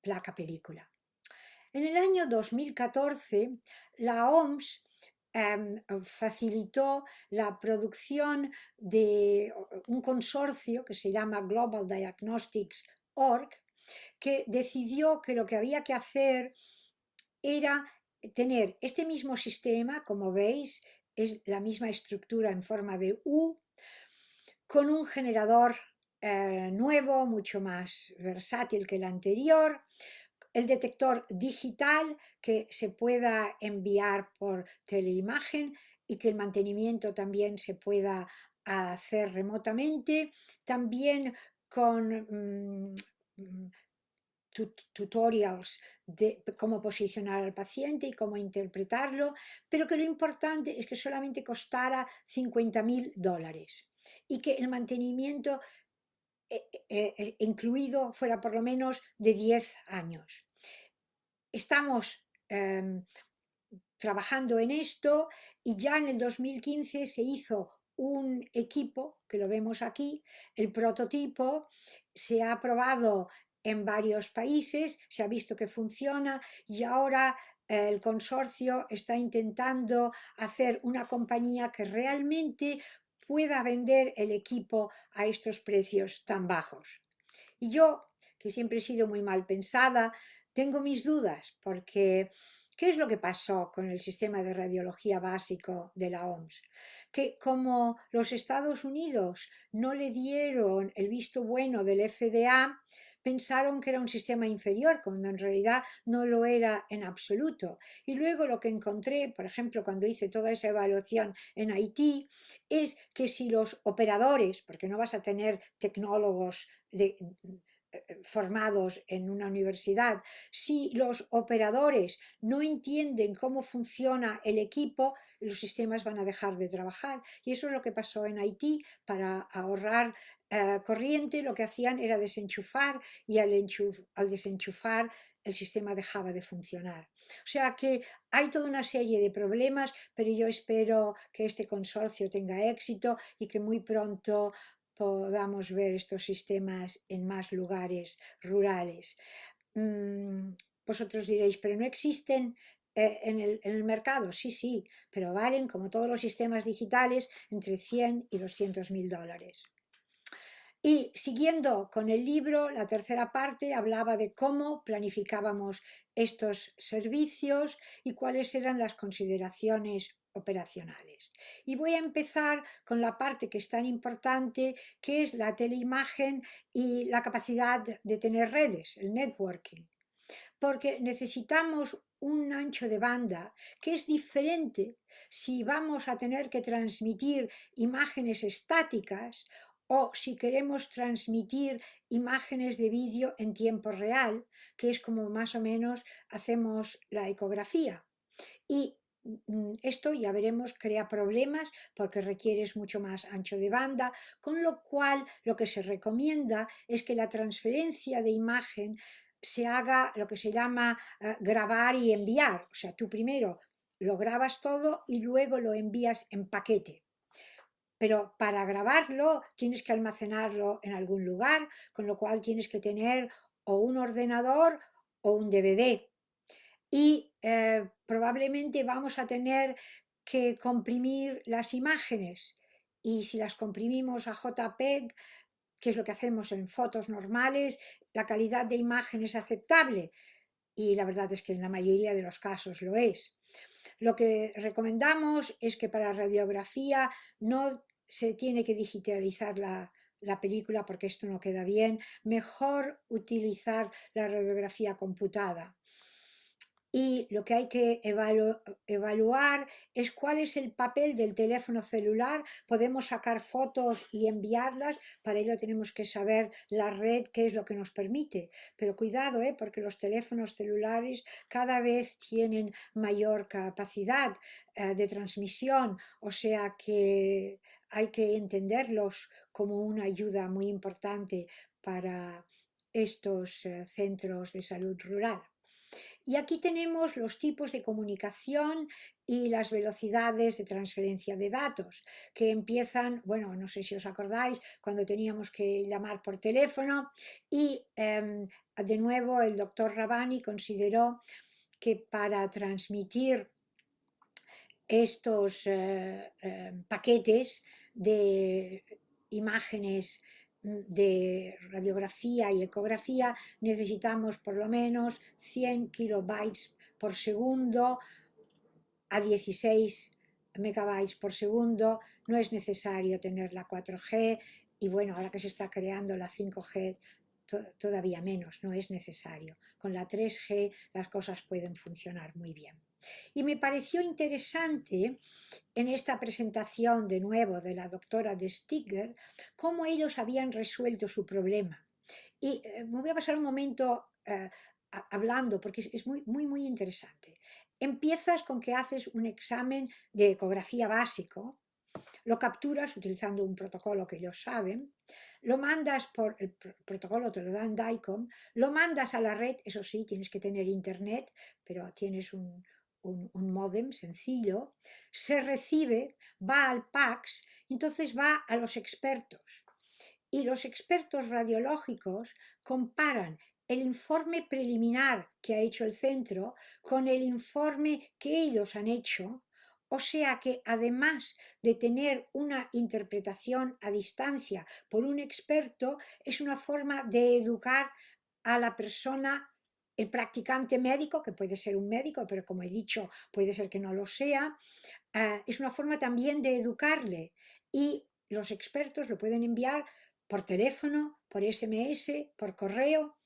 placa película. En el año 2014, la OMS facilitó la producción de un consorcio que se llama Global Diagnostics Org, que decidió que lo que había que hacer era tener este mismo sistema, como veis, es la misma estructura en forma de U, con un generador nuevo, mucho más versátil que el anterior, el detector digital que se pueda enviar por teleimagen y que el mantenimiento también se pueda hacer remotamente, también con tutorials de cómo posicionar al paciente y cómo interpretarlo, pero que lo importante es que solamente costara $50.000 y que el mantenimiento incluido fuera por lo menos de 10 años. Estamos trabajando en esto y ya en el 2015 se hizo un equipo, que lo vemos aquí, el prototipo se ha probado en varios países, se ha visto que funciona y ahora el consorcio está intentando hacer una compañía que realmente pueda vender el equipo a estos precios tan bajos. Y yo, que siempre he sido muy mal pensada, tengo mis dudas porque ¿qué es lo que pasó con el sistema de radiología básico de la OMS? Que como los Estados Unidos no le dieron el visto bueno del FDA, pensaron que era un sistema inferior, cuando en realidad no lo era en absoluto. Y luego lo que encontré, por ejemplo, cuando hice toda esa evaluación en Haití, es que si los operadores, porque no vas a tener tecnólogos formados en una universidad, si los operadores no entienden cómo funciona el equipo, los sistemas van a dejar de trabajar. Y eso es lo que pasó en Haití. Para ahorrar corriente, lo que hacían era desenchufar y al desenchufar el sistema dejaba de funcionar. O sea que hay toda una serie de problemas, pero yo espero que este consorcio tenga éxito y que muy pronto podamos ver estos sistemas en más lugares rurales. Vosotros diréis, pero no existen en el mercado. Sí, sí, pero valen, como todos los sistemas digitales, entre 100 y $200.000. Y siguiendo con el libro, la tercera parte hablaba de cómo planificábamos estos servicios y cuáles eran las consideraciones operacionales. Y voy a empezar con la parte que es tan importante, que es la teleimagen y la capacidad de tener redes, el networking. Porque necesitamos un ancho de banda que es diferente si vamos a tener que transmitir imágenes estáticas o si queremos transmitir imágenes de vídeo en tiempo real, que es como más o menos hacemos la ecografía. Y esto ya veremos crea problemas porque requieres mucho más ancho de banda, con lo cual lo que se recomienda es que la transferencia de imagen se haga lo que se llama grabar y enviar. O sea, tú primero lo grabas todo y luego lo envías en paquete. Pero para grabarlo tienes que almacenarlo en algún lugar, con lo cual tienes que tener o un ordenador o un DVD. Y probablemente vamos a tener que comprimir las imágenes. Y si las comprimimos a JPEG, que es lo que hacemos en fotos normales, la calidad de imagen es aceptable. Y la verdad es que en la mayoría de los casos lo es. Lo que recomendamos es que para radiografía no se tiene que digitalizar la película porque esto no queda bien. Mejor utilizar la radiografía computada. Y lo que hay que evaluar es cuál es el papel del teléfono celular. Podemos sacar fotos y enviarlas, para ello tenemos que saber la red, qué es lo que nos permite. Pero cuidado, porque los teléfonos celulares cada vez tienen mayor capacidad de transmisión, o sea que hay que entenderlos como una ayuda muy importante para estos centros de salud rural. Y aquí tenemos los tipos de comunicación y las velocidades de transferencia de datos, que empiezan, bueno, no sé si os acordáis, cuando teníamos que llamar por teléfono y de nuevo el doctor Rabbani consideró que para transmitir estos paquetes de imágenes de radiografía y ecografía necesitamos por lo menos 100 kilobytes por segundo a 16 megabytes por segundo. No es necesario tener la 4G y bueno, ahora que se está creando la 5G todavía menos, no es necesario. Con la 3G las cosas pueden funcionar muy bien. Y me pareció interesante en esta presentación de nuevo de la doctora de Stigger cómo ellos habían resuelto su problema. Y me voy a pasar un momento hablando porque es muy interesante. Empiezas con que haces un examen de ecografía básico, lo capturas utilizando un protocolo que ellos saben, lo mandas por el protocolo, te lo dan DICOM, lo mandas a la red, eso sí, tienes que tener internet, pero tienes un módem sencillo, se recibe, va al PACS, entonces va a los expertos. Y los expertos radiológicos comparan el informe preliminar que ha hecho el centro con el informe que ellos han hecho. O sea que además de tener una interpretación a distancia por un experto, es una forma de educar a la persona, el practicante médico, que puede ser un médico, pero como he dicho, puede ser que no lo sea, es una forma también de educarle. Y los expertos lo pueden enviar por teléfono, por SMS, por correo.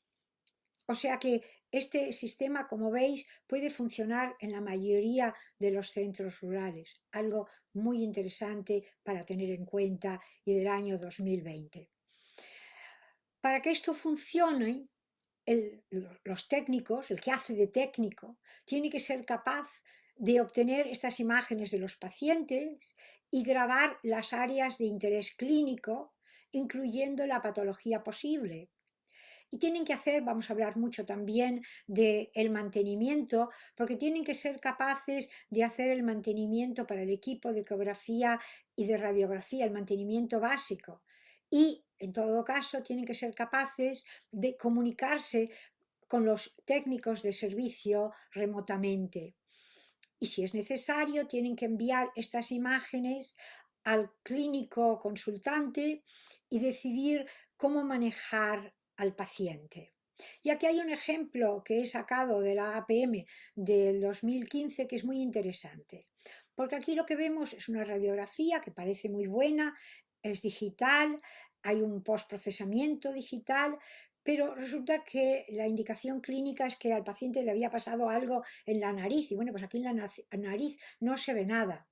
O sea que este sistema, como veis, puede funcionar en la mayoría de los centros rurales. Algo muy interesante para tener en cuenta y del año 2020. Para que esto funcione, los técnicos, el que hace de técnico, tiene que ser capaz de obtener estas imágenes de los pacientes y grabar las áreas de interés clínico, incluyendo la patología posible. Y tienen que hacer, vamos a hablar mucho también del mantenimiento, porque tienen que ser capaces de hacer el mantenimiento para el equipo de ecografía y de radiografía, el mantenimiento básico. Y en todo caso tienen que ser capaces de comunicarse con los técnicos de servicio remotamente. Y si es necesario, tienen que enviar estas imágenes al clínico consultante y decidir cómo manejar al paciente. Y aquí hay un ejemplo que he sacado de la APM del 2015 que es muy interesante, porque aquí lo que vemos es una radiografía que parece muy buena, es digital, hay un postprocesamiento digital, pero resulta que la indicación clínica es que al paciente le había pasado algo en la nariz y bueno, pues aquí en la nariz no se ve nada.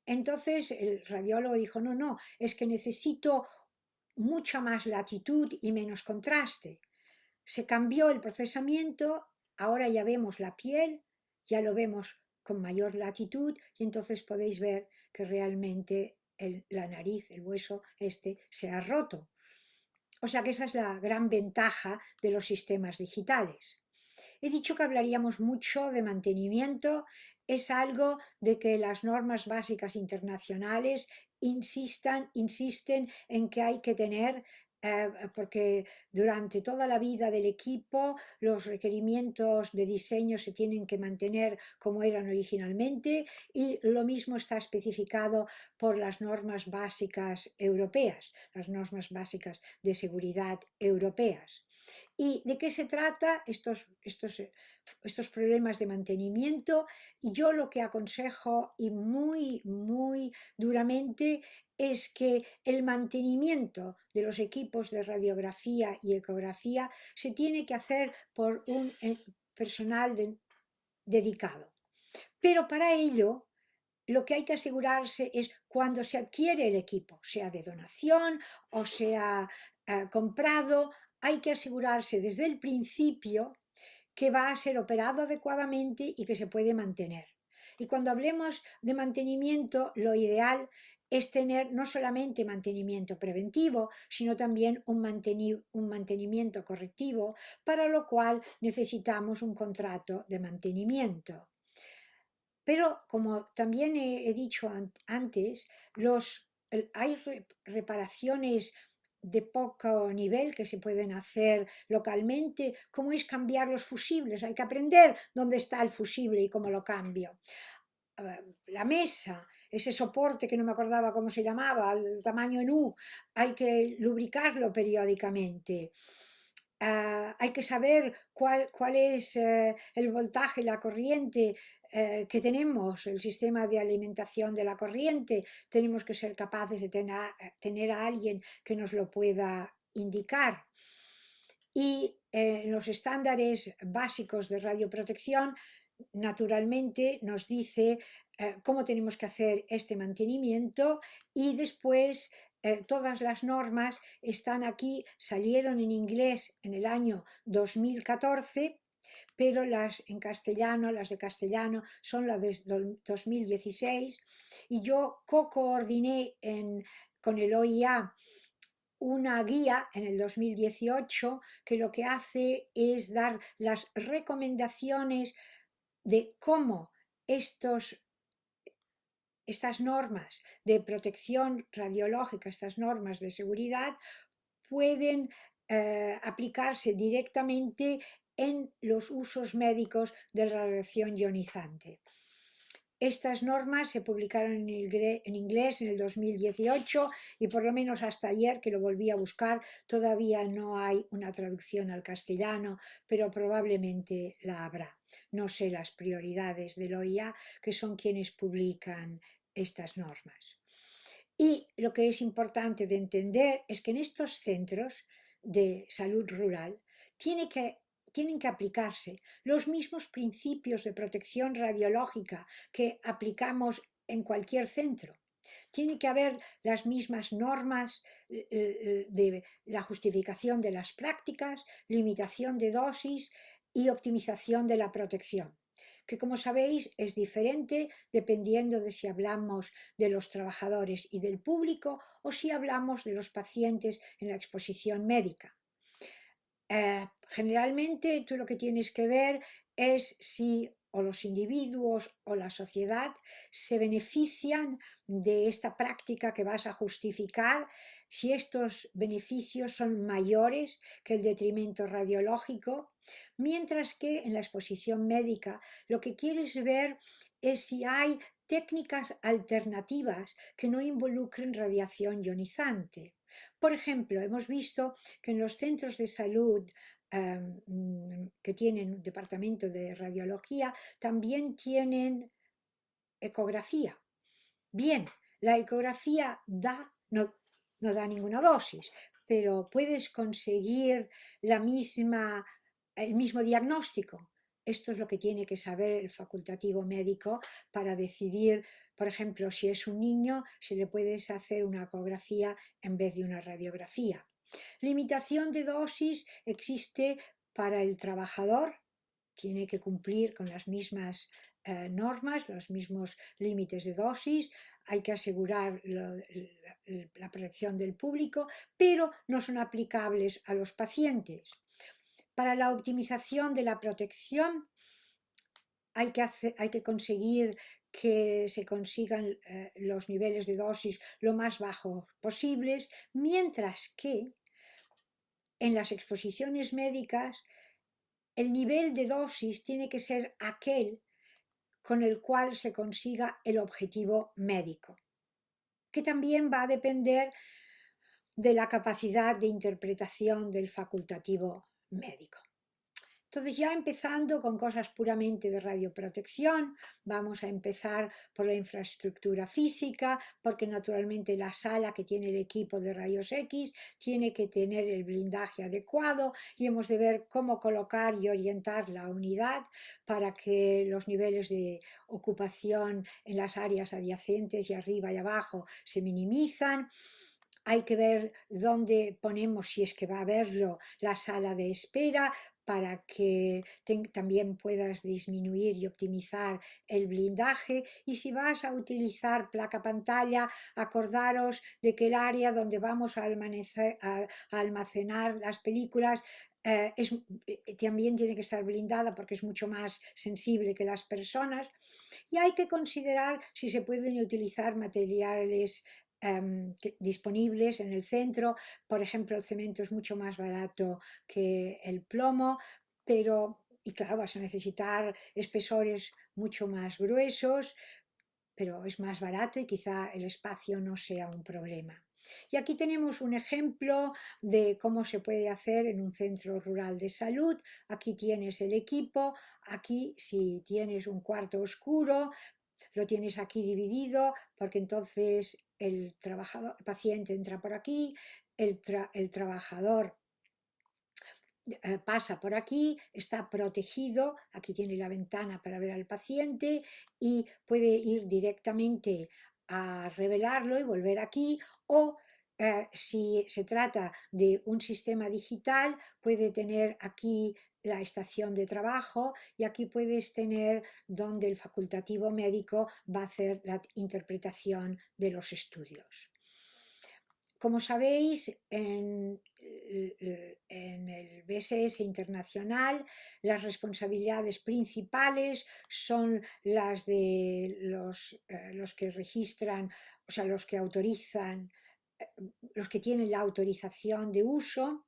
Entonces el radiólogo dijo, no, es que necesito mucha más latitud y menos contraste. Se cambió el procesamiento, ahora ya vemos la piel, ya lo vemos con mayor latitud y entonces podéis ver que realmente la nariz, el hueso se ha roto. O sea que esa es la gran ventaja de los sistemas digitales. He dicho que hablaríamos mucho de mantenimiento, es algo de que las normas básicas internacionales insisten en que hay que tener, porque durante toda la vida del equipo los requerimientos de diseño se tienen que mantener como eran originalmente y lo mismo está especificado por las normas básicas europeas, las normas básicas de seguridad europeas. ¿Y de qué se trata estos problemas de mantenimiento? Y yo lo que aconsejo y muy duramente es que el mantenimiento de los equipos de radiografía y ecografía se tiene que hacer por un personal dedicado. Pero para ello lo que hay que asegurarse es cuando se adquiere el equipo, sea de donación o sea comprado, hay que asegurarse desde el principio que va a ser operado adecuadamente y que se puede mantener. Y cuando hablemos de mantenimiento, lo ideal es tener no solamente mantenimiento preventivo, sino también un mantenimiento correctivo, para lo cual necesitamos un contrato de mantenimiento. Pero como también he dicho antes, hay reparaciones de poco nivel que se pueden hacer localmente, como es cambiar los fusibles. Hay que aprender dónde está el fusible y cómo lo cambio. La mesa, ese soporte que no me acordaba cómo se llamaba, el tamaño en U, hay que lubricarlo periódicamente. Hay que saber cuál es el voltaje, la corriente que tenemos, el sistema de alimentación de la corriente. Tenemos que ser capaces de tener a alguien que nos lo pueda indicar. Y los estándares básicos de radioprotección naturalmente nos dice cómo tenemos que hacer este mantenimiento, y después todas las normas están aquí, salieron en inglés en el año 2014, pero las de castellano son las de 2016, y yo co-coordiné con el OIA una guía en el 2018 que lo que hace es dar las recomendaciones de cómo estas normas de protección radiológica, estas normas de seguridad, pueden aplicarse directamente en los usos médicos de la radiación ionizante. Estas normas se publicaron en inglés en el 2018, y por lo menos hasta ayer, que lo volví a buscar, todavía no hay una traducción al castellano, pero probablemente la habrá. No sé las prioridades del OIA, que son quienes publican estas normas. Y lo que es importante de entender es que en estos centros de salud rural tienen que aplicarse los mismos principios de protección radiológica que aplicamos en cualquier centro. Tiene que haber las mismas normas de la justificación de las prácticas, limitación de dosis y optimización de la protección, que como sabéis es diferente dependiendo de si hablamos de los trabajadores y del público o si hablamos de los pacientes en la exposición médica. Generalmente tú lo que tienes que ver es si o los individuos o la sociedad se benefician de esta práctica que vas a justificar, si estos beneficios son mayores que el detrimento radiológico, mientras que en la exposición médica lo que quieres ver es si hay técnicas alternativas que no involucren radiación ionizante. Por ejemplo, hemos visto que en los centros de salud que tienen un departamento de radiología también tienen ecografía. Bien, la ecografía no da ninguna dosis, pero puedes conseguir el mismo diagnóstico. Esto es lo que tiene que saber el facultativo médico para decidir, por ejemplo, si es un niño, se le puede hacer una ecografía en vez de una radiografía. Limitación de dosis existe para el trabajador, tiene que cumplir con las mismas normas, los mismos límites de dosis, hay que asegurar la protección del público, pero no son aplicables a los pacientes. Para la optimización de la protección hay que conseguir que se consigan los niveles de dosis lo más bajos posibles, mientras que en las exposiciones médicas el nivel de dosis tiene que ser aquel con el cual se consiga el objetivo médico, que también va a depender de la capacidad de interpretación del facultativo médico. Entonces, ya empezando con cosas puramente de radioprotección, vamos a empezar por la infraestructura física, porque naturalmente la sala que tiene el equipo de rayos X tiene que tener el blindaje adecuado, y hemos de ver cómo colocar y orientar la unidad para que los niveles de ocupación en las áreas adyacentes y arriba y abajo se minimizan. Hay que ver dónde ponemos, si es que va a haberlo, la sala de espera, para que también puedas disminuir y optimizar el blindaje. Y si vas a utilizar placa pantalla, acordaros de que el área donde vamos a almacenar las películas también tiene que estar blindada porque es mucho más sensible que las personas, y hay que considerar si se pueden utilizar materiales disponibles en el centro. Por ejemplo, el cemento es mucho más barato que el plomo, y claro, vas a necesitar espesores mucho más gruesos, pero es más barato y quizá el espacio no sea un problema. Y aquí tenemos un ejemplo de cómo se puede hacer en un centro rural de salud. Aquí tienes el equipo, aquí si tienes un cuarto oscuro, lo tienes aquí dividido, porque entonces el paciente entra por aquí, el trabajador pasa por aquí, está protegido, aquí tiene la ventana para ver al paciente y puede ir directamente a revelarlo y volver aquí, o si se trata de un sistema digital, puede tener aquí la estación de trabajo, y aquí puedes tener donde el facultativo médico va a hacer la interpretación de los estudios. Como sabéis, en el BSS internacional las responsabilidades principales son las de los que registran, o sea, los que autorizan, los que tienen la autorización de uso,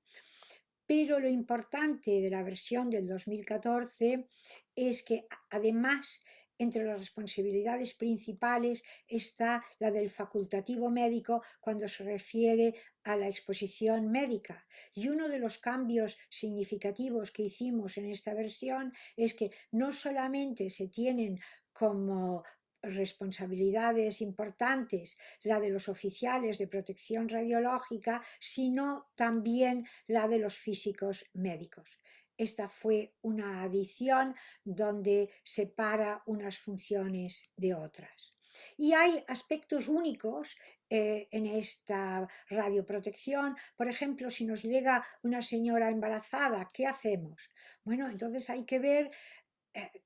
pero lo importante de la versión del 2014 es que además entre las responsabilidades principales está la del facultativo médico cuando se refiere a la exposición médica. Y uno de los cambios significativos que hicimos en esta versión es que no solamente se tienen como responsabilidades importantes la de los oficiales de protección radiológica, sino también la de los físicos médicos. Esta fue una adición donde separa unas funciones de otras. Y hay aspectos únicos en esta radioprotección. Por ejemplo, si nos llega una señora embarazada, ¿qué hacemos? Bueno, entonces hay que ver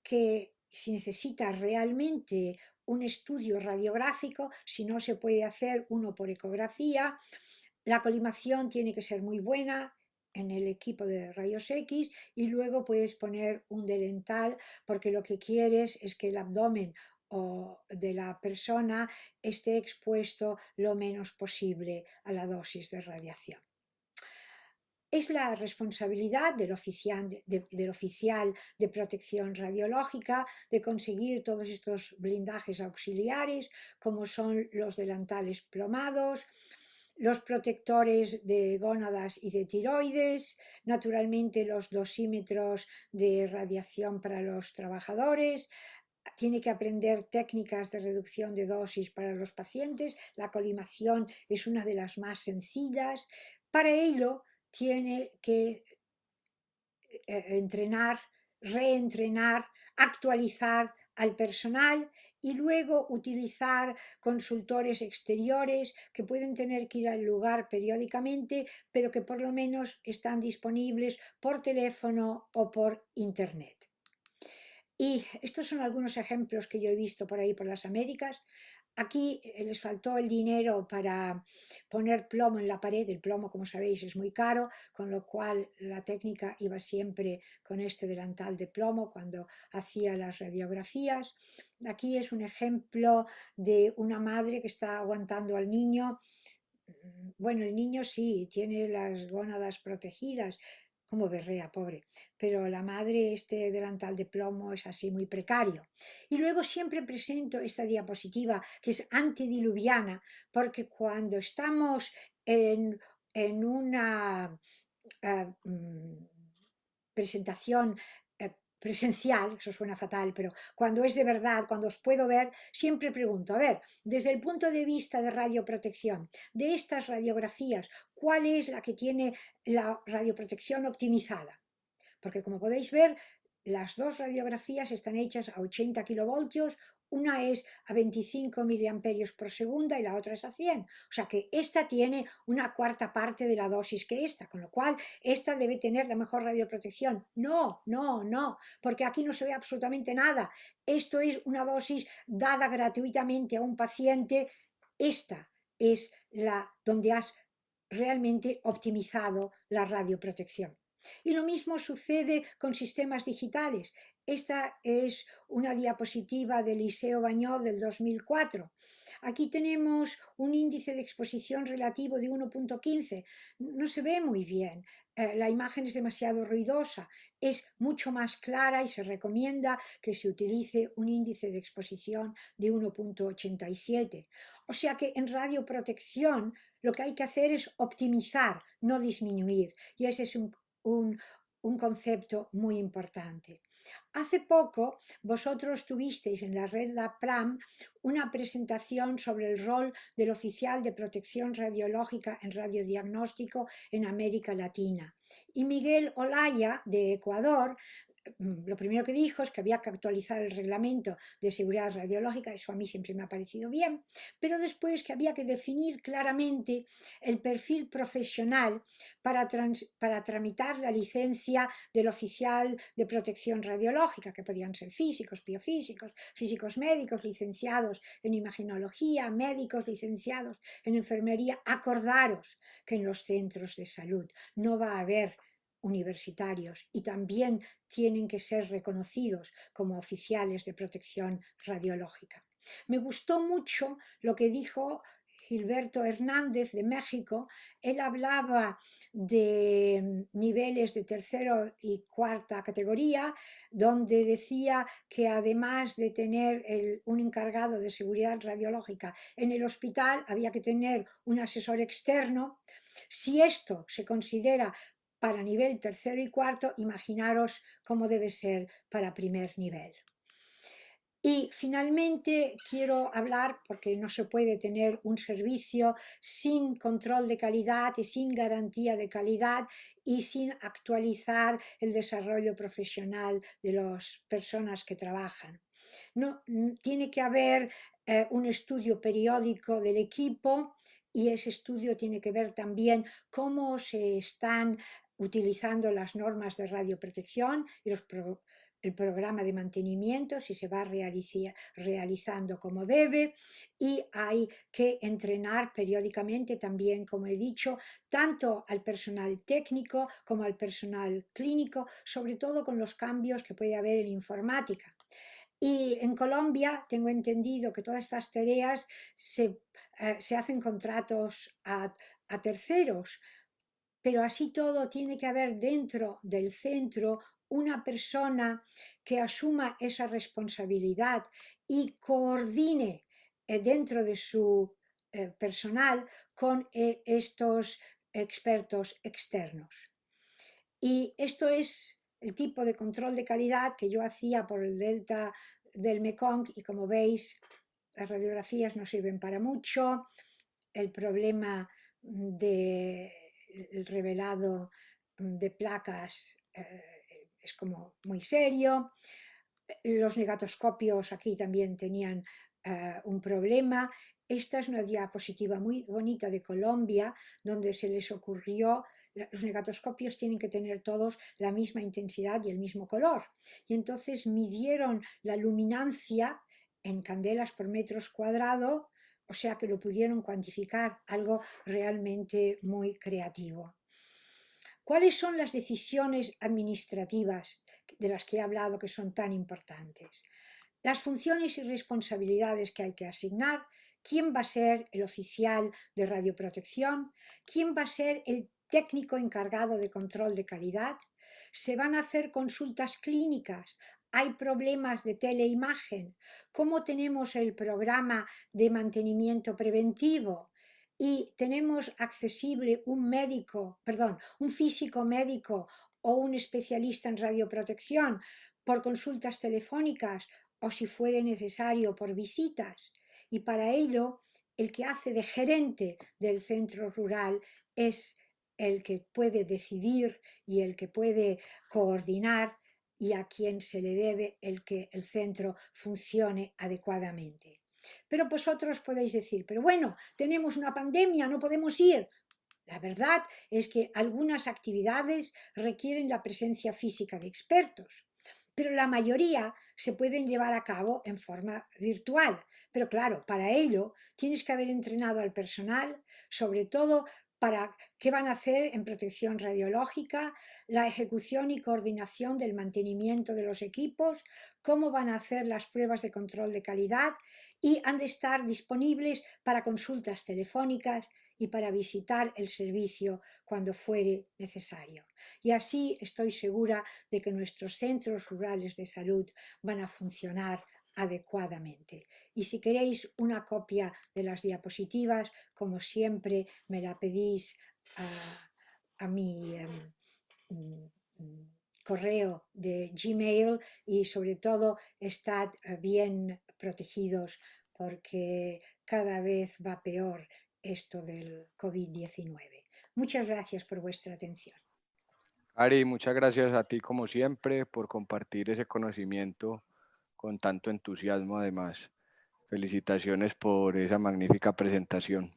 que si necesita realmente un estudio radiográfico, si no se puede hacer uno por ecografía. La colimación tiene que ser muy buena en el equipo de rayos X, y luego puedes poner un delantal porque lo que quieres es que el abdomen de la persona esté expuesto lo menos posible a la dosis de radiación. Es la responsabilidad del oficial de protección radiológica de conseguir todos estos blindajes auxiliares, como son los delantales plomados, los protectores de gónadas y de tiroides, naturalmente los dosímetros de radiación para los trabajadores. Tiene que aprender técnicas de reducción de dosis para los pacientes. La colimación es una de las más sencillas. Para ello, tiene que entrenar, reentrenar, actualizar al personal y luego utilizar consultores exteriores que pueden tener que ir al lugar periódicamente, pero que por lo menos están disponibles por teléfono o por internet. Y estos son algunos ejemplos que yo he visto por ahí por las Américas. Aquí les faltó el dinero para poner plomo en la pared. El plomo, como sabéis, es muy caro, con lo cual la técnica iba siempre con este delantal de plomo cuando hacía las radiografías. Aquí es un ejemplo de una madre que está aguantando al niño. Bueno, el niño sí, tiene las gónadas protegidas, como berrea, pobre, pero la madre, este delantal de plomo es así muy precario. Y luego siempre presento esta diapositiva que es antediluviana, porque cuando estamos en una presentación presencial, eso suena fatal, pero cuando es de verdad, cuando os puedo ver, siempre pregunto, a ver, desde el punto de vista de radioprotección, de estas radiografías, ¿cuál es la que tiene la radioprotección optimizada? Porque como podéis ver, las dos radiografías están hechas a 80 kilovoltios, una es a 25 miliamperios por segunda y la otra es a 100. O sea que esta tiene una cuarta parte de la dosis que esta, con lo cual esta debe tener la mejor radioprotección. No, no, no, porque aquí no se ve absolutamente nada. Esto es una dosis dada gratuitamente a un paciente. Esta es la donde has realmente optimizado la radioprotección. Y lo mismo sucede con sistemas digitales. Esta es una diapositiva del Liceo Bañol del 2004. Aquí tenemos un índice de exposición relativo de 1.15. No se ve muy bien. La imagen es demasiado ruidosa. Es mucho más clara y se recomienda que se utilice un índice de exposición de 1.87. O sea que en radioprotección lo que hay que hacer es optimizar, no disminuir. Y ese es un concepto muy importante. Hace poco vosotros tuvisteis en la red LAPRAM una presentación sobre el rol del oficial de protección radiológica en radiodiagnóstico en América Latina. Y Miguel Olaya, de Ecuador, lo primero que dijo es que había que actualizar el reglamento de seguridad radiológica, eso a mí siempre me ha parecido bien, pero después que había que definir claramente el perfil profesional para tramitar la licencia del oficial de protección radiológica, que podían ser físicos, biofísicos, físicos médicos, licenciados en imaginología, médicos licenciados en enfermería. Acordaros que en los centros de salud no va a haber universitarios y también tienen que ser reconocidos como oficiales de protección radiológica. Me gustó mucho lo que dijo Gilberto Hernández de México. Él hablaba de niveles de tercera y cuarta categoría, donde decía que además de tener un encargado de seguridad radiológica en el hospital, había que tener un asesor externo. Si esto se considera para nivel tercero y cuarto, imaginaros cómo debe ser para primer nivel. Y finalmente quiero hablar, porque no se puede tener un servicio sin control de calidad y sin garantía de calidad y sin actualizar el desarrollo profesional de las personas que trabajan. No, tiene que haber un estudio periódico del equipo y ese estudio tiene que ver también cómo se están utilizando las normas de radioprotección y el programa de mantenimiento, si se va realizando como debe, y hay que entrenar periódicamente también, como he dicho, tanto al personal técnico como al personal clínico, sobre todo con los cambios que puede haber en informática. Y en Colombia tengo entendido que todas estas tareas se hacen contratos a terceros, pero así todo tiene que haber dentro del centro una persona que asuma esa responsabilidad y coordine dentro de su personal con estos expertos externos. Y esto es el tipo de control de calidad que yo hacía por el delta del Mekong y como veis las radiografías no sirven para mucho, el problema del revelado de placas es como muy serio. Los negatoscopios aquí también tenían un problema. Esta es una diapositiva muy bonita de Colombia, donde se les ocurrió, los negatoscopios tienen que tener todos la misma intensidad y el mismo color. Y entonces midieron la luminancia en candelas por metros cuadrados, o sea que lo pudieron cuantificar, algo realmente muy creativo. ¿Cuáles son las decisiones administrativas de las que he hablado que son tan importantes? Las funciones y responsabilidades que hay que asignar, quién va a ser el oficial de radioprotección, quién va a ser el técnico encargado de control de calidad, se van a hacer consultas clínicas, hay problemas de teleimagen, cómo tenemos el programa de mantenimiento preventivo y tenemos accesible un físico médico o un especialista en radioprotección por consultas telefónicas o si fuere necesario por visitas. Y para ello, el que hace de gerente del centro rural es el que puede decidir y el que puede coordinar y a quién se le debe el que el centro funcione adecuadamente. Pero vosotros podéis decir, pero bueno, tenemos una pandemia, no podemos ir. La verdad es que algunas actividades requieren la presencia física de expertos, pero la mayoría se pueden llevar a cabo en forma virtual. Pero claro, para ello tienes que haber entrenado al personal, sobre todo para qué van a hacer en protección radiológica, la ejecución y coordinación del mantenimiento de los equipos, cómo van a hacer las pruebas de control de calidad y han de estar disponibles para consultas telefónicas y para visitar el servicio cuando fuere necesario. Y así estoy segura de que nuestros centros rurales de salud van a funcionar adecuadamente. Y si queréis una copia de las diapositivas, como siempre me la pedís a mi correo de Gmail, y sobre todo estad bien protegidos porque cada vez va peor esto del COVID-19. Muchas gracias por vuestra atención. Ari, muchas gracias a ti como siempre por compartir ese conocimiento con tanto entusiasmo además. Felicitaciones por esa magnífica presentación.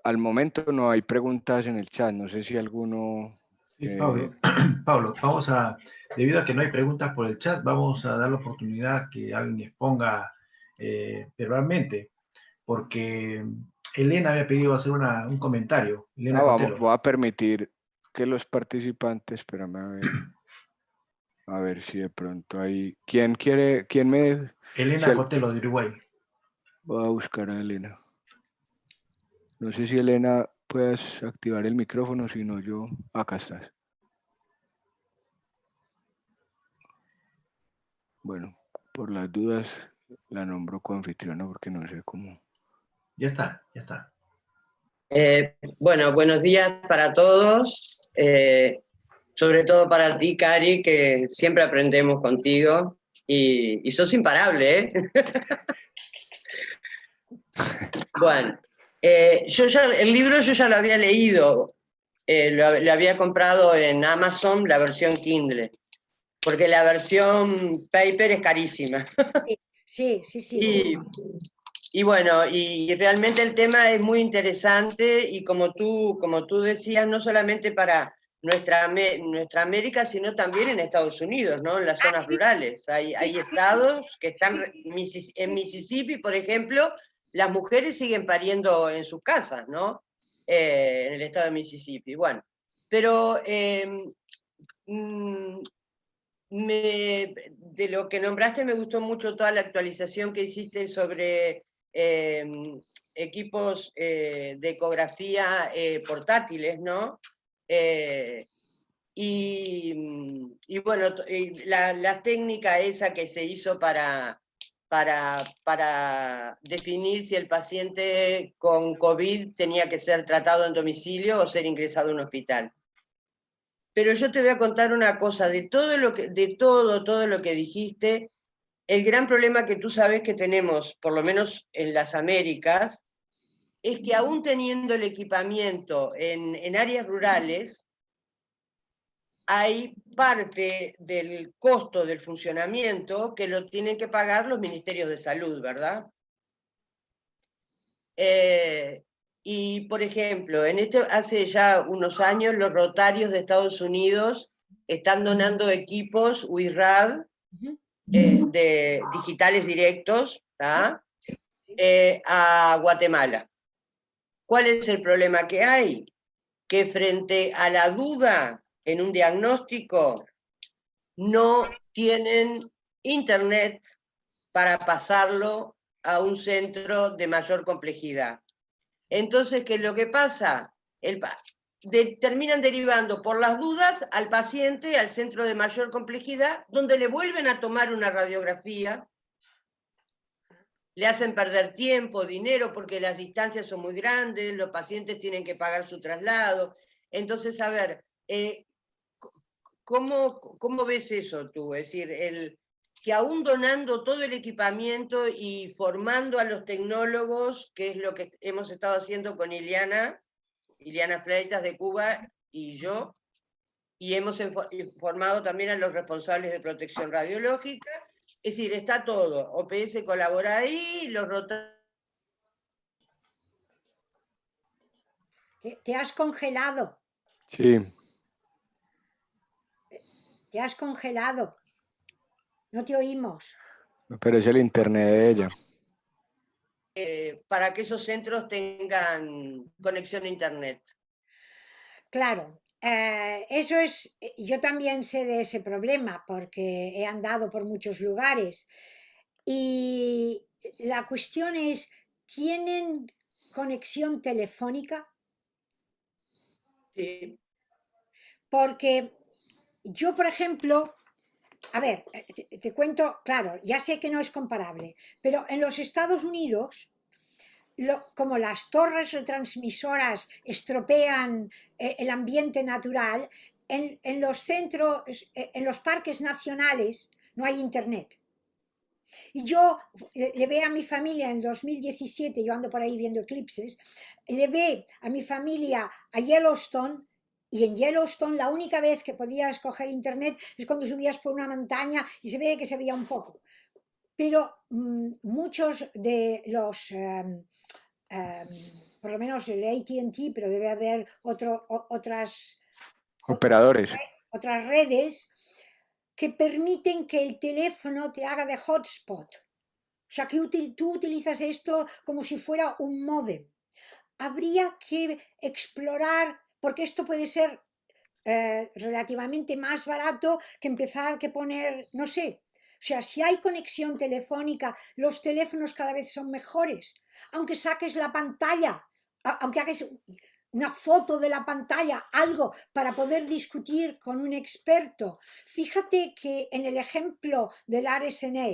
Al momento no hay preguntas en el chat, no sé si alguno... Sí, Pablo, debido a que no hay preguntas por el chat, vamos a dar la oportunidad que alguien exponga verbalmente, porque Elena había pedido hacer un comentario. Elena Cotelo. Voy a permitir que los participantes, espérame a ver si de pronto hay... ¿Quién me...? Elena Cotelo, de Uruguay. Voy a buscar a Elena. No sé si Elena puedes activar el micrófono, si no yo... Acá estás. Bueno, por las dudas la nombro coanfitriona porque no sé cómo. Ya está, ya está. Bueno, buenos días para todos, sobre todo para ti, Cari, que siempre aprendemos contigo y sos imparable, ¿eh? Bueno, el libro yo ya lo había leído, lo había comprado en Amazon, la versión Kindle, porque la versión paper es carísima. Sí. Y bueno, y realmente el tema es muy interesante y como tú decías, no solamente para nuestra América, sino también en Estados Unidos, ¿no? En las zonas rurales. Hay estados que están, en Mississippi, por ejemplo, las mujeres siguen pariendo en sus casas, ¿no? En el estado de Mississippi. Bueno, pero de lo que nombraste me gustó mucho toda la actualización que hiciste sobre equipos de ecografía portátiles, ¿no? Y bueno, la técnica esa que se hizo para definir si el paciente con COVID tenía que ser tratado en domicilio o ser ingresado a un hospital. Pero yo te voy a contar una cosa, de todo lo que dijiste, el gran problema que tú sabes que tenemos, por lo menos en las Américas, es que aún teniendo el equipamiento en áreas rurales, hay parte del costo del funcionamiento que lo tienen que pagar los ministerios de salud, ¿verdad? Y, por ejemplo, hace ya unos años los Rotarios de Estados Unidos están donando equipos UIRAD de digitales directos, a Guatemala. ¿Cuál es el problema que hay? Que frente a la duda en un diagnóstico no tienen internet para pasarlo a un centro de mayor complejidad. Entonces, ¿qué es lo que pasa? Terminan derivando por las dudas al paciente al centro de mayor complejidad, donde le vuelven a tomar una radiografía, le hacen perder tiempo, dinero, porque las distancias son muy grandes, los pacientes tienen que pagar su traslado. Entonces, a ver, ¿cómo ves eso tú? Es decir, que aún donando todo el equipamiento y formando a los tecnólogos, que es lo que hemos estado haciendo con Ileana Fleitas de Cuba y yo, y hemos informado también a los responsables de protección radiológica. Es decir, está todo. OPS colabora ahí, los rotarios. Te has congelado, Sí, te has congelado. No te oímos. pero es el internet de ella. Para que esos centros tengan conexión a internet. Claro, eso es, yo también sé de ese problema porque he andado por muchos lugares y la cuestión es, ¿tienen conexión telefónica? Sí. Porque yo, por ejemplo, a ver, te cuento, claro, ya sé que no es comparable, pero en los Estados Unidos, como las torres retransmisoras estropean el ambiente natural, en los centros, en los parques nacionales no hay internet. Y yo llevé a mi familia en 2017, yo ando por ahí viendo eclipses, llevé a mi familia a Yellowstone y en Yellowstone la única vez que podías coger internet es cuando subías por una montaña y se ve que se veía un poco. Pero muchos de los, por lo menos el AT&T, pero debe haber otras Operadores. otras redes que permiten que el teléfono te haga de hotspot. O sea, que tú utilizas esto como si fuera un módem. Habría que explorar, porque esto puede ser relativamente más barato que empezar que poner, no sé. O sea, si hay conexión telefónica, los teléfonos cada vez son mejores. Aunque saques la pantalla, aunque hagas una foto de la pantalla, algo para poder discutir con un experto. Fíjate que en el ejemplo del RSNA,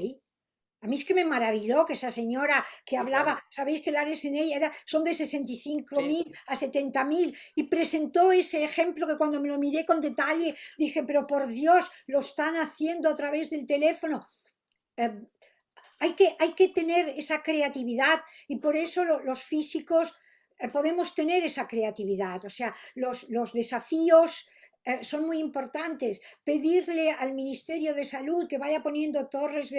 a mí es que me maravilló que esa señora que hablaba, Claro. sabéis que el RSNA son de 65.000 a 70.000 y presentó ese ejemplo que cuando me lo miré con detalle dije, pero por Dios, lo están haciendo a través del teléfono. Hay que tener esa creatividad y por eso los físicos podemos tener esa creatividad. O sea, los desafíos son muy importantes. Pedirle al Ministerio de Salud que vaya poniendo torres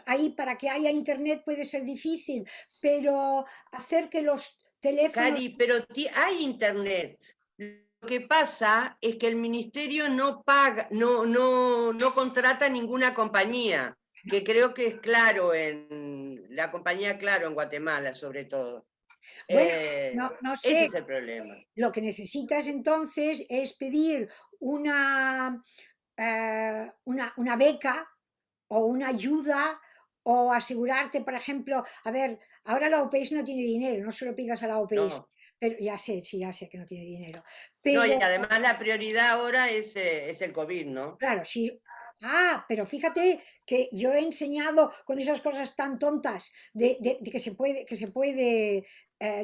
ahí para que haya internet puede ser difícil, pero hacer que los teléfonos... Cari, pero hay internet. Lo que pasa es que el ministerio no paga, no contrata ninguna compañía, que creo que es Claro, en la compañía Claro en Guatemala, sobre todo. Bueno, no Ese sé. es el problema. Lo que necesitas entonces es pedir una beca o una ayuda o asegurarte, por ejemplo, a ver, ahora la OPS no tiene dinero, no se lo pidas a la OPS, No. pero ya sé, sí, ya sé que no tiene dinero. No, y Pero, además la prioridad ahora es el COVID, ¿no? claro, sí. Ah, pero fíjate que yo he enseñado con esas cosas tan tontas de que se puede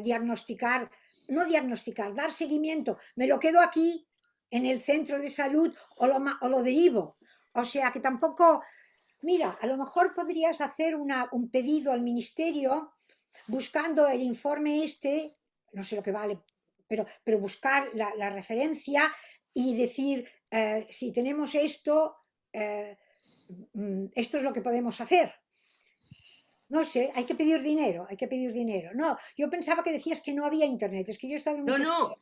diagnosticar, no diagnosticar, dar seguimiento. Me lo quedo aquí en el centro de salud o lo derivo. O sea que tampoco, mira, a lo mejor podrías hacer un pedido al ministerio buscando el informe este, no sé lo que vale, pero buscar la referencia y decir, si tenemos esto, esto es lo que podemos hacer. No sé, hay que pedir dinero, hay que pedir dinero. No, yo pensaba que decías que no había internet, es que yo he estado en muchos... No,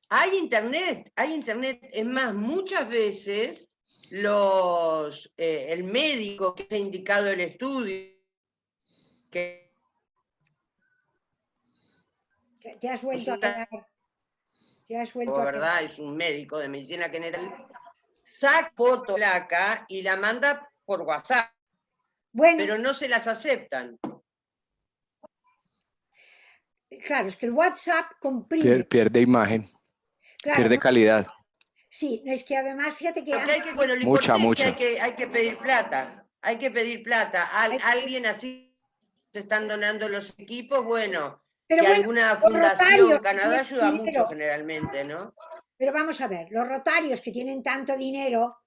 hay internet, hay internet. Es más, muchas veces el médico que ha indicado el estudio, que Te has vuelto a quedar... Te has vuelto a quedar... ¿verdad? Es un médico de medicina general, saca foto de la placa y la manda por WhatsApp, Bueno, pero no se las aceptan. claro, es que el WhatsApp comprime. Pierde imagen, Claro, pierde ¿no? calidad. Sí, es que además, fíjate que... Bueno, lo Mucha, importante es mucha. que hay que pedir plata. Hay que pedir plata. Alguien así se están donando los equipos, bueno, Pero que bueno, alguna los fundación, rotarios que Canadá tienen ayuda mucho dinero, generalmente, ¿no? pero vamos a ver, los rotarios que tienen tanto dinero,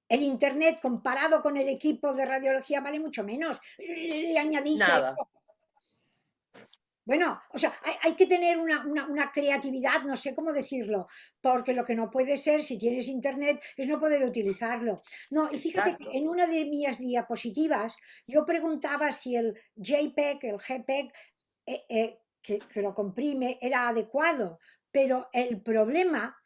el internet comparado con el equipo de radiología vale mucho menos. Le añadís Nada. esto. Bueno, o sea, hay que tener una creatividad, no sé cómo decirlo, porque lo que no puede ser si tienes internet es no poder utilizarlo. No, y fíjate que Exacto. en una de mis diapositivas yo preguntaba si el JPEG, el GPEG, que lo comprime, era adecuado, pero el problema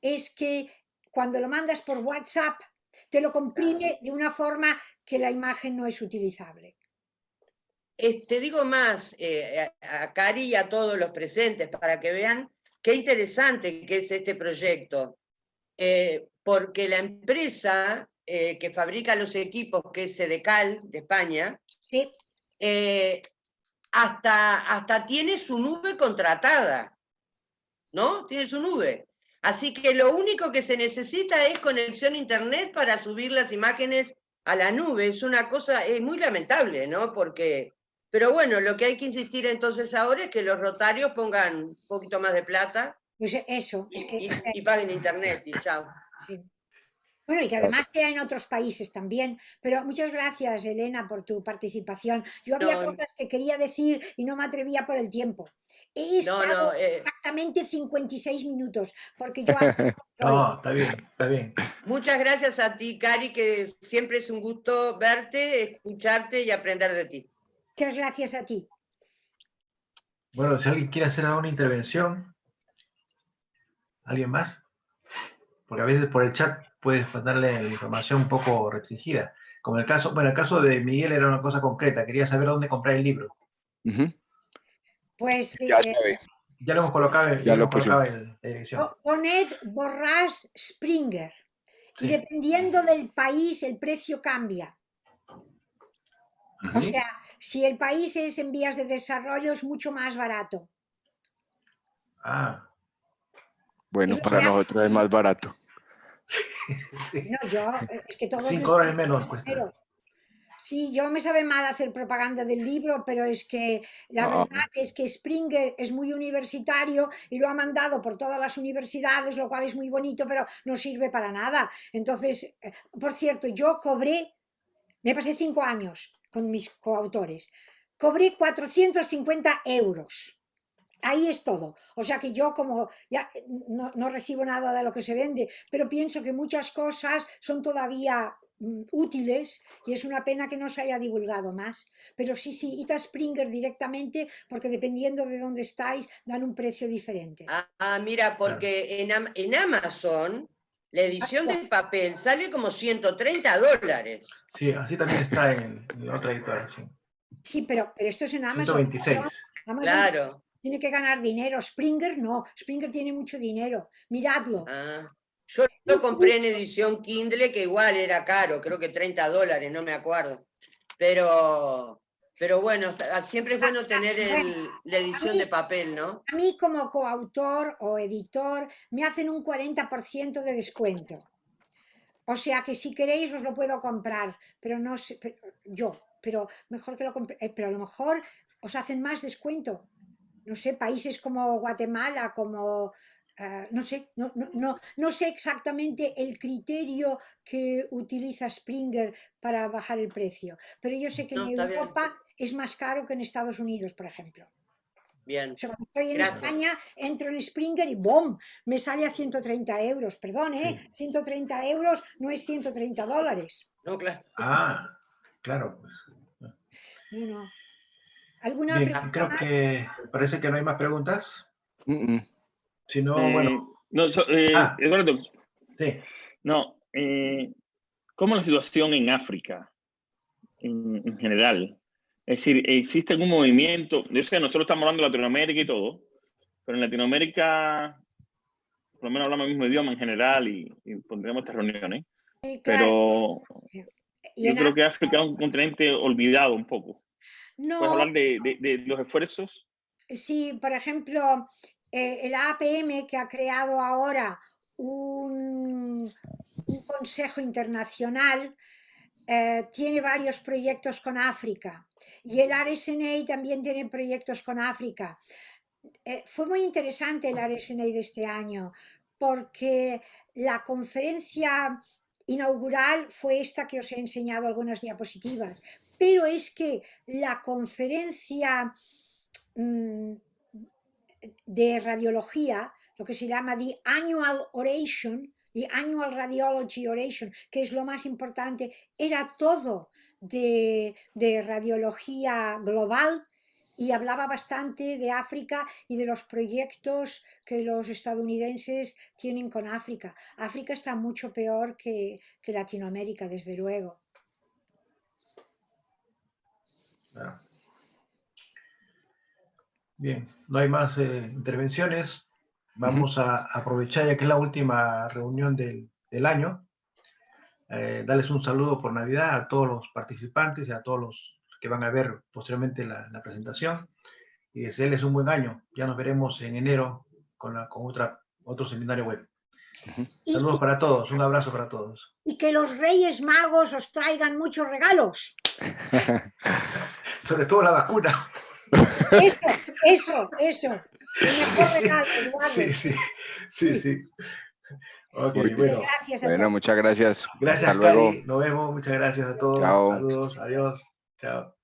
es que cuando lo mandas por WhatsApp, te lo comprime de una forma que la imagen no es utilizable. Te digo más, a Cari y a todos los presentes, para que vean qué interesante que es este proyecto. Porque la empresa que fabrica los equipos, que es Sedecal, de España, Sí, hasta tiene su nube contratada, ¿no? Tiene su nube. Así que lo único que se necesita es conexión a internet para subir las imágenes a la nube. Es una cosa muy lamentable, ¿no? Porque, pero bueno, lo que hay que insistir entonces ahora es que los rotarios pongan un poquito más de plata pues eso, es que y paguen internet y chao. sí. Bueno, y que además sea en otros países también. Pero muchas gracias, Elena, por tu participación. Yo había No, cosas que quería decir y no me atrevía por el tiempo. He no, estado exactamente 56 minutos, porque yo hago control. No, está bien, está bien. muchas gracias a ti, Cari, que siempre es un gusto verte, escucharte y aprender de ti. Muchas gracias a ti. Bueno, si alguien quiere hacer alguna intervención, ¿alguien más? Porque a veces por el chat puedes mandarle la información un poco restringida. Como el caso, bueno, el caso de Miguel era una cosa concreta, quería saber dónde comprar el libro. Pues Ya sabe, Ya lo hemos colocado, ya lo pusimos. en la dirección. poned Borràs Springer. Y Sí. dependiendo del país, el precio cambia. O ¿Sí? sea, si el país es en vías de desarrollo, es mucho más barato. Ah, Bueno, Eso para ya- nosotros es más barato. sí. No, yo, es que todos les $5 doy menos cuesta. dinero. Sí, yo me sabe mal hacer propaganda del libro, pero es que la Ah, verdad es que Springer es muy universitario y lo ha mandado por todas las universidades, lo cual es muy bonito, pero no sirve para nada. Entonces, por cierto, yo cobré, me pasé 5 años con mis coautores, cobré 450 euros. Ahí es todo. O sea que yo como ya no recibo nada de lo que se vende, pero pienso que muchas cosas son todavía útiles y es una pena que no se haya divulgado más. Pero sí, id a Springer directamente porque dependiendo de dónde estáis dan un precio diferente. Mira, porque en Amazon la edición de papel sale como $130. Sí, así también está en la otra editora, sí. Sí, pero esto es en Amazon. 126. Amazon Claro. tiene que ganar dinero. Springer no. Springer tiene mucho dinero. Miradlo. Yo lo compré en edición Kindle, que igual era caro, creo que $30, no me acuerdo. Pero bueno, siempre es bueno tener la edición de papel, ¿no? A mí como coautor o editor me hacen un 40% de descuento. O sea que si queréis os lo puedo comprar, pero no sé, pero mejor que lo compre, pero a lo mejor os hacen más descuento. No sé, países como Guatemala, como no sé, no sé exactamente el criterio que utiliza Springer para bajar el precio, pero yo sé que en Está bien. Europa es más caro que en Estados Unidos, por ejemplo. Bien. O sea, cuando estoy en Gracias. España, entro en Springer y ¡bom! Me sale a 130 euros. Perdón, ¿eh? 130 euros no es 130 dólares. No, claro. Claro. No. ¿Alguna Bien, pregunta creo más? que parece que no hay más preguntas. Si no, bueno. No, Eduardo, Sí. no, ¿cómo es la situación en África en general? Es decir, ¿existe algún movimiento? Yo sé, nosotros estamos hablando de Latinoamérica y todo, pero en Latinoamérica, por lo menos hablamos el mismo idioma en general y pondremos estas reuniones. Sí, claro. Pero Y yo en creo que África es un continente olvidado un poco. ¿Puedes no, hablar de los esfuerzos? sí, por ejemplo, el APM que ha creado ahora un consejo internacional tiene varios proyectos con África y el RSNA también tiene proyectos con África. Fue muy interesante el RSNA de este año porque la conferencia inaugural fue esta que os he enseñado algunas diapositivas, pero es que la conferencia de radiología, lo que se llama The Annual Oration, The Annual Radiology Oration, que es lo más importante, era todo de radiología global y hablaba bastante de África y de los proyectos que los estadounidenses tienen con África. África está mucho peor que Latinoamérica, desde luego. Claro. Bien, no hay más intervenciones. Vamos a aprovechar, ya que es la última reunión del año, darles un saludo por Navidad a todos los participantes y a todos los que van a ver posteriormente la presentación, y desearles un buen año. Ya nos veremos en enero con otro seminario web. Saludos para todos, un abrazo para todos. Y que los Reyes Magos os traigan muchos regalos. Sobre todo la vacuna. Eso. El mejor regalo, Eduardo. Sí. Ok, bueno. Gracias a Bueno, todos. muchas gracias. Gracias, Hasta luego. Cari. Nos vemos. Muchas gracias a todos. Chao. Saludos. Adiós. Chao.